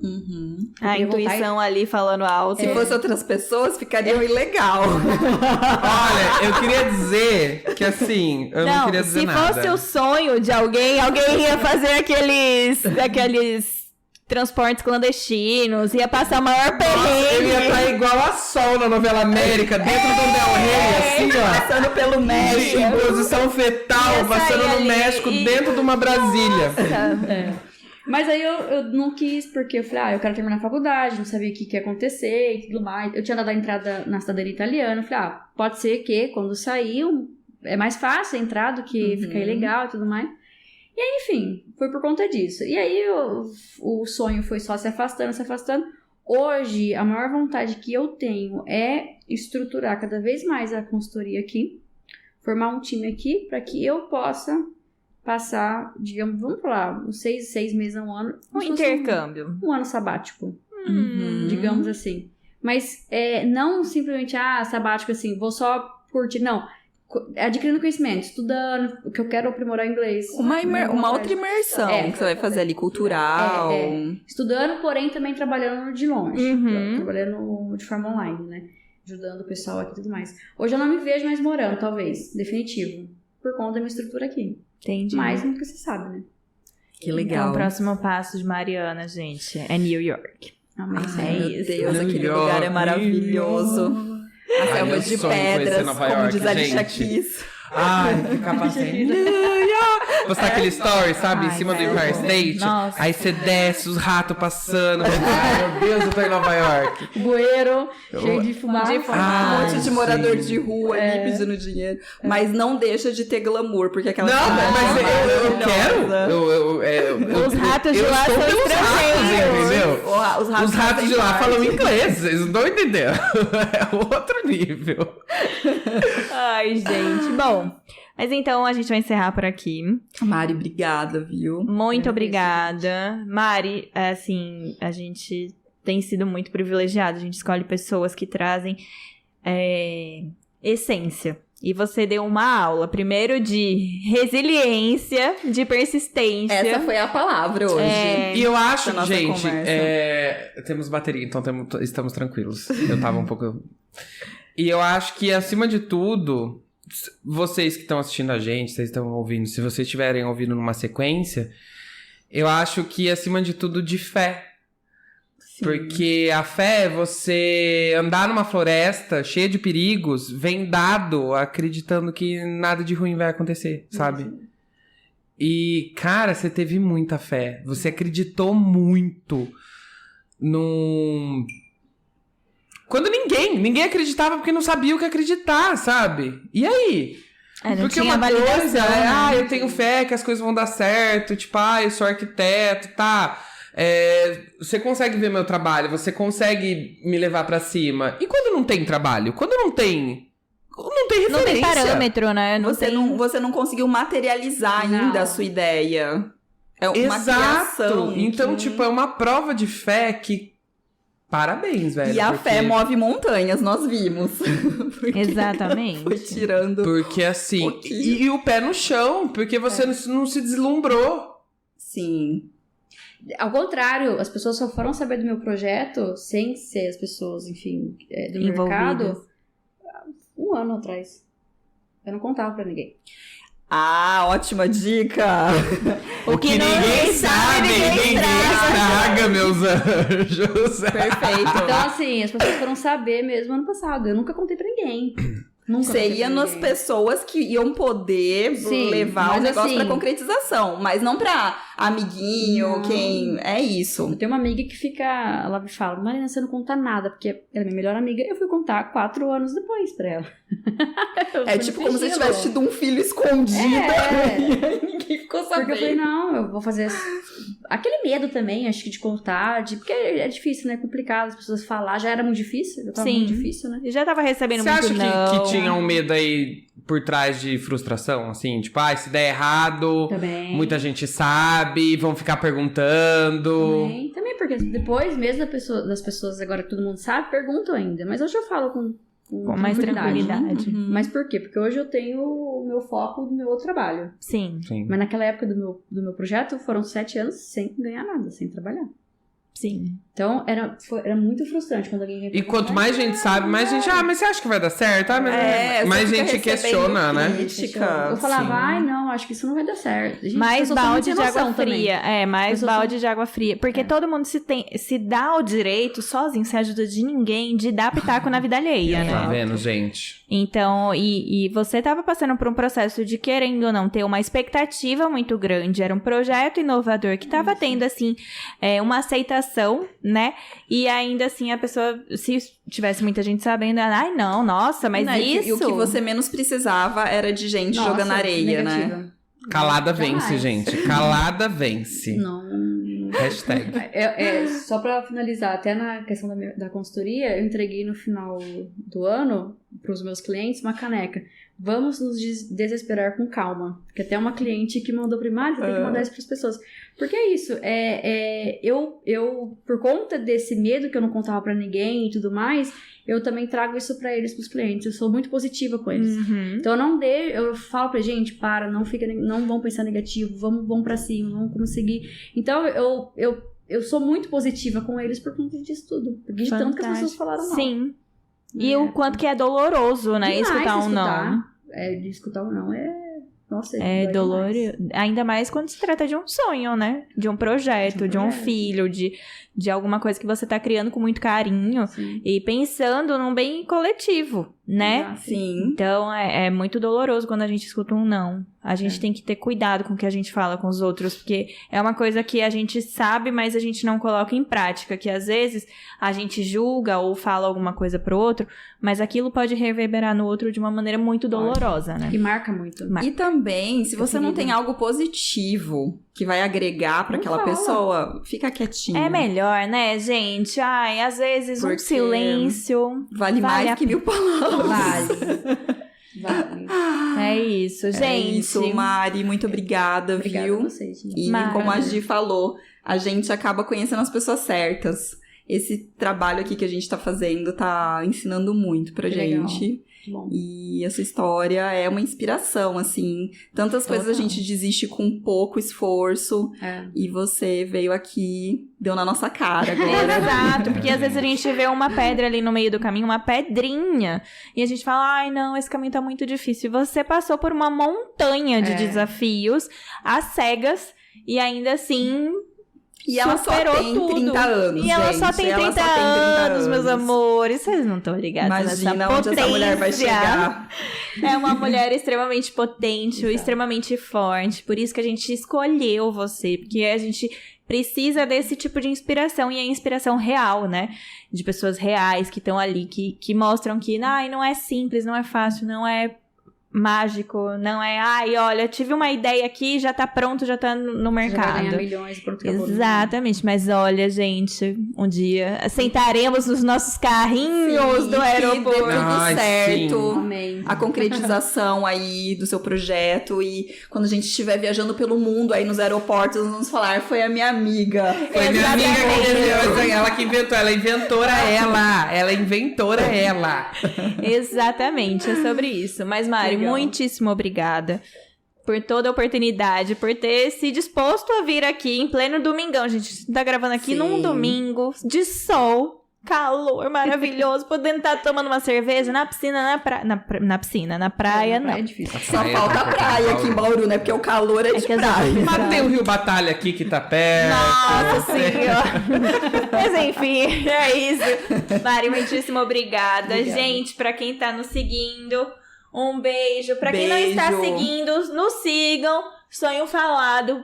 A intuição ali falando alto. Se fosse outras pessoas, ficariam ilegal. Olha, eu queria dizer que assim, eu não queria dizer nada. Se fosse o sonho de alguém ia fazer aqueles transportes clandestinos, ia passar o maior perrengue. Eu ia estar igual a Sol na novela América, dentro do Del Rey, assim, ó. Passando pelo México. Em posição fetal, Ia passando sair no ali México, dentro de uma Brasília. Mas aí eu não quis, porque eu falei, eu quero terminar a faculdade, não sabia o que ia acontecer e tudo mais. Eu tinha dado a entrada na cidadania italiana, eu falei, pode ser que quando sair é mais fácil entrar do que ficar ilegal e tudo mais. E aí, enfim, foi por conta disso. E aí o sonho foi só se afastando. Hoje, a maior vontade que eu tenho é estruturar cada vez mais a consultoria aqui, formar um time aqui para que eu possa passar, digamos, vamos falar, uns 6 meses a um ano. Um intercâmbio. Um ano sabático, digamos assim. Mas não simplesmente, sabático assim, vou só curtir, não. Adquirindo conhecimento, estudando, que eu quero aprimorar inglês. Uma outra imersão que você vai fazer ali, cultural. Estudando, porém também trabalhando de longe. Trabalhando de forma online, né? Ajudando o pessoal aqui e tudo mais. Hoje eu não me vejo mais morando, talvez, definitivo. Por conta da minha estrutura aqui. Entendi. Mas nunca se sabe, né? Que legal. Então, o próximo passo de Mariana, gente, é New York. Amém. Meu isso. Deus, aquele lugar é maravilhoso. A selva de pedras, como diz a Alicia Keys. Ai, ficar passando. Postar aquele story, sabe? Em cima do Empire State. Nossa. Aí você desce, os ratos passando. Ai, meu Deus, eu tô em Nova York. Bueiro, cheio de fumaça. Um monte de morador sim. de rua ali pedindo dinheiro. Mas não deixa de ter glamour, porque aquela Não, cidade mas eu quero. Os ratos de lá estou são pelos ratos, estrangeiros. entendeu? Os ratos de lá falam inglês, vocês não estão entendendo. É outro nível. Ai, gente. Bom, mas então a gente vai encerrar por aqui. Mari, obrigada, viu? Muito obrigada. Mari, assim, a gente tem sido muito privilegiado. A gente escolhe pessoas que trazem essência. E você deu uma aula, primeiro de resiliência, de persistência. Essa foi a palavra hoje. E eu acho, Da nossa gente, conversa. temos bateria, então estamos tranquilos. Eu tava um pouco... E eu acho que, acima de tudo, vocês que estão assistindo a gente, vocês estão ouvindo, se vocês estiverem ouvindo numa sequência, eu acho que, acima de tudo, de fé. Porque a fé é você andar numa floresta cheia de perigos, vendado, acreditando que nada de ruim vai acontecer, sabe? E, cara, você teve muita fé. Você acreditou muito num... Quando ninguém acreditava porque não sabia o que acreditar, sabe? E aí? Não Porque tinha uma coisa validação, eu tenho fé que as coisas vão dar certo, tipo, eu sou arquiteto, tá... você consegue ver meu trabalho, você consegue me levar pra cima. E quando não tem trabalho? Quando não tem referência. Não tem parâmetro, né? Você não conseguiu materializar ainda a sua ideia. É uma criação. Então, tipo, é uma prova de fé que... Parabéns, velho. E a fé move montanhas, nós vimos. Exatamente. Foi tirando... Porque assim... E o pé no chão, porque você não se deslumbrou. Sim. Ao contrário, as pessoas só foram saber do meu projeto sem ser as pessoas, enfim, do mercado 1 ano atrás. Eu não contava pra ninguém. Ah, ótima dica! O que ninguém sabe, ninguém estraga, meus anjos. Perfeito. Então, assim, as pessoas foram saber mesmo ano passado. Eu nunca contei pra ninguém. Seria nas pessoas que iam poder levar o negócio assim, pra concretização, mas não pra amiguinho, quem... É isso. Eu tenho uma amiga que fica... Ela me fala, Marina, você não conta nada, porque ela é minha melhor amiga. Eu fui contar 4 anos depois pra ela. É tipo como se tivesse tido um filho escondido. E aí ninguém ficou sabendo. Porque eu falei, não, eu vou fazer... Aquele medo também, acho que de contar, porque é difícil, né? É complicado as pessoas falar. Já era muito difícil, já tava muito difícil, né? Eu já tava recebendo Você muito acha que tinha um medo aí por trás de frustração? Assim, tipo, se der errado, também. Muita gente sabe, vão ficar perguntando. Também porque depois, mesmo das pessoas agora que todo mundo sabe, perguntam ainda. Mas hoje eu falo com mais tranquilidade. Mas por quê? Porque hoje eu tenho o meu foco do meu outro trabalho. Sim. Mas naquela época do meu projeto, foram 7 anos sem ganhar nada, sem trabalhar. Sim. Então, era muito frustrante quando alguém vem E quanto mais gente sabe, mais gente... mas você acha que vai dar certo? Mais gente questiona, né? Crítica. Eu falava, não, acho que isso não vai dar certo. Gente, mais balde de água fria. Também. Mais balde de água fria. Porque todo mundo se dá o direito, sozinho, sem ajuda de ninguém, de dar pitaco na vida alheia, né? Tá vendo, gente? Então, e você tava passando por um processo de, querendo ou não, ter uma expectativa muito grande. Era um projeto inovador que tava tendo, assim, uma aceitação, né? E ainda assim, a pessoa, se tivesse muita gente sabendo, não, nossa, mas isso... E o que você menos precisava era de gente jogando areia, negativa. Né? Calada vence, gente. Calada vence. Não. Hashtag. Só pra finalizar, até na questão da consultoria, eu entreguei no final do ano pros meus clientes uma caneca. Vamos nos desesperar com calma. Porque até uma cliente que mandou primário, você tem que mandar isso pras pessoas. Porque é isso, eu por conta desse medo que eu não contava pra ninguém e tudo mais, eu também trago isso pra eles, pros clientes. Eu sou muito positiva com eles. Então eu falo pra gente, não vão pensar negativo, vamos pra cima, vamos conseguir. Então eu sou muito positiva com eles por conta disso tudo. Porque de tanto que as pessoas falaram mal. Sim. E o quanto que é doloroso, né? Demais escutar um não. De escutar um não Nossa, é doloroso. Ainda mais quando se trata de um sonho, né? De um projeto, de um filho, de alguma coisa que você tá criando com muito carinho. Sim. E pensando num bem coletivo, né? Sim. Então, é muito doloroso quando a gente escuta um não. A gente tem que ter cuidado com o que a gente fala com os outros, porque é uma coisa que a gente sabe, mas a gente não coloca em prática, que às vezes a gente julga ou fala alguma coisa pro outro, mas aquilo pode reverberar no outro de uma maneira muito dolorosa, né? E marca muito. E também, se você não tem algo positivo que vai agregar pra aquela pessoa, fica quietinho. É melhor, né, gente? Às vezes um silêncio vale mais que 1000 palavras. Vale. É isso, gente. É isso, Mari. Muito obrigada, viu? A vocês, gente. E como a Gi falou, a gente acaba conhecendo as pessoas certas. Esse trabalho aqui que a gente tá fazendo tá ensinando muito pra gente. Bom. E essa história é uma inspiração, assim. Tantas coisas a gente desiste com pouco esforço. E você veio aqui, deu na nossa cara agora. Exato, porque às vezes a gente vê uma pedra ali no meio do caminho, uma pedrinha. E a gente fala, não, esse caminho tá muito difícil. E você passou por uma montanha de desafios, às cegas. E ainda assim... E ela só superou tem tudo. 30 anos, E ela gente. só tem 30, Ela só tem 30 anos, meus anos. amores. Vocês não estão ligados Imagina nessa onde essa mulher vai potência. chegar. É uma mulher extremamente potente, extremamente forte. Por isso que a gente escolheu você. Porque a gente precisa desse tipo de inspiração. E é inspiração real, né? De pessoas reais que estão ali, que mostram que não é simples, não é fácil, não é mágico, não é, olha, tive uma ideia aqui, já tá pronto, já tá no Já vai mercado. ganhar milhões, pronto, acabou. Exatamente, mas olha, gente, um dia sentaremos nos nossos carrinhos Sim, do que aeroporto. dê tudo Ai, certo. Amém. A concretização aí do seu projeto e quando a gente estiver viajando pelo mundo aí nos aeroportos, vamos falar, foi a minha amiga. Foi minha amiga Exatamente. ela que inventou, ela é inventora ela é inventora ela. Exatamente, é sobre isso. Mas, Mari, Legal. muitíssimo obrigada por toda a oportunidade, por ter se disposto a vir aqui em pleno domingão. Gente, a gente tá gravando aqui Sim. num domingo de sol, calor maravilhoso, podendo estar tomando uma cerveja na piscina, na piscina, na praia, não. É difícil. Só Praia, falta a tá praia aqui em Bauru, né? Porque o calor é de que praia. Mas tem o Rio Batalha aqui que tá perto. Nossa senhora! Mas enfim, é isso. Mari, muitíssimo obrigada. Obrigada. Gente, pra quem tá nos seguindo, um beijo. Pra quem não está Beijo. seguindo, nos sigam. Sonho Falado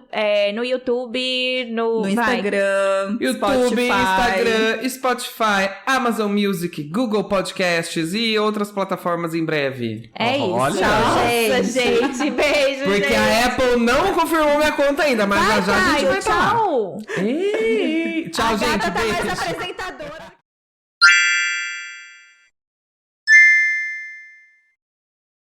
no YouTube, No Instagram, YouTube, Spotify. Instagram, Spotify, Amazon Music, Google Podcasts e outras plataformas em breve. É isso. Olha. Nossa, gente. Beijo, Porque gente. a Apple não confirmou minha conta ainda, mas já já a gente vai falar. Tchau. Ei, tchau, A gente. gata tá mais Beijos. apresentadora.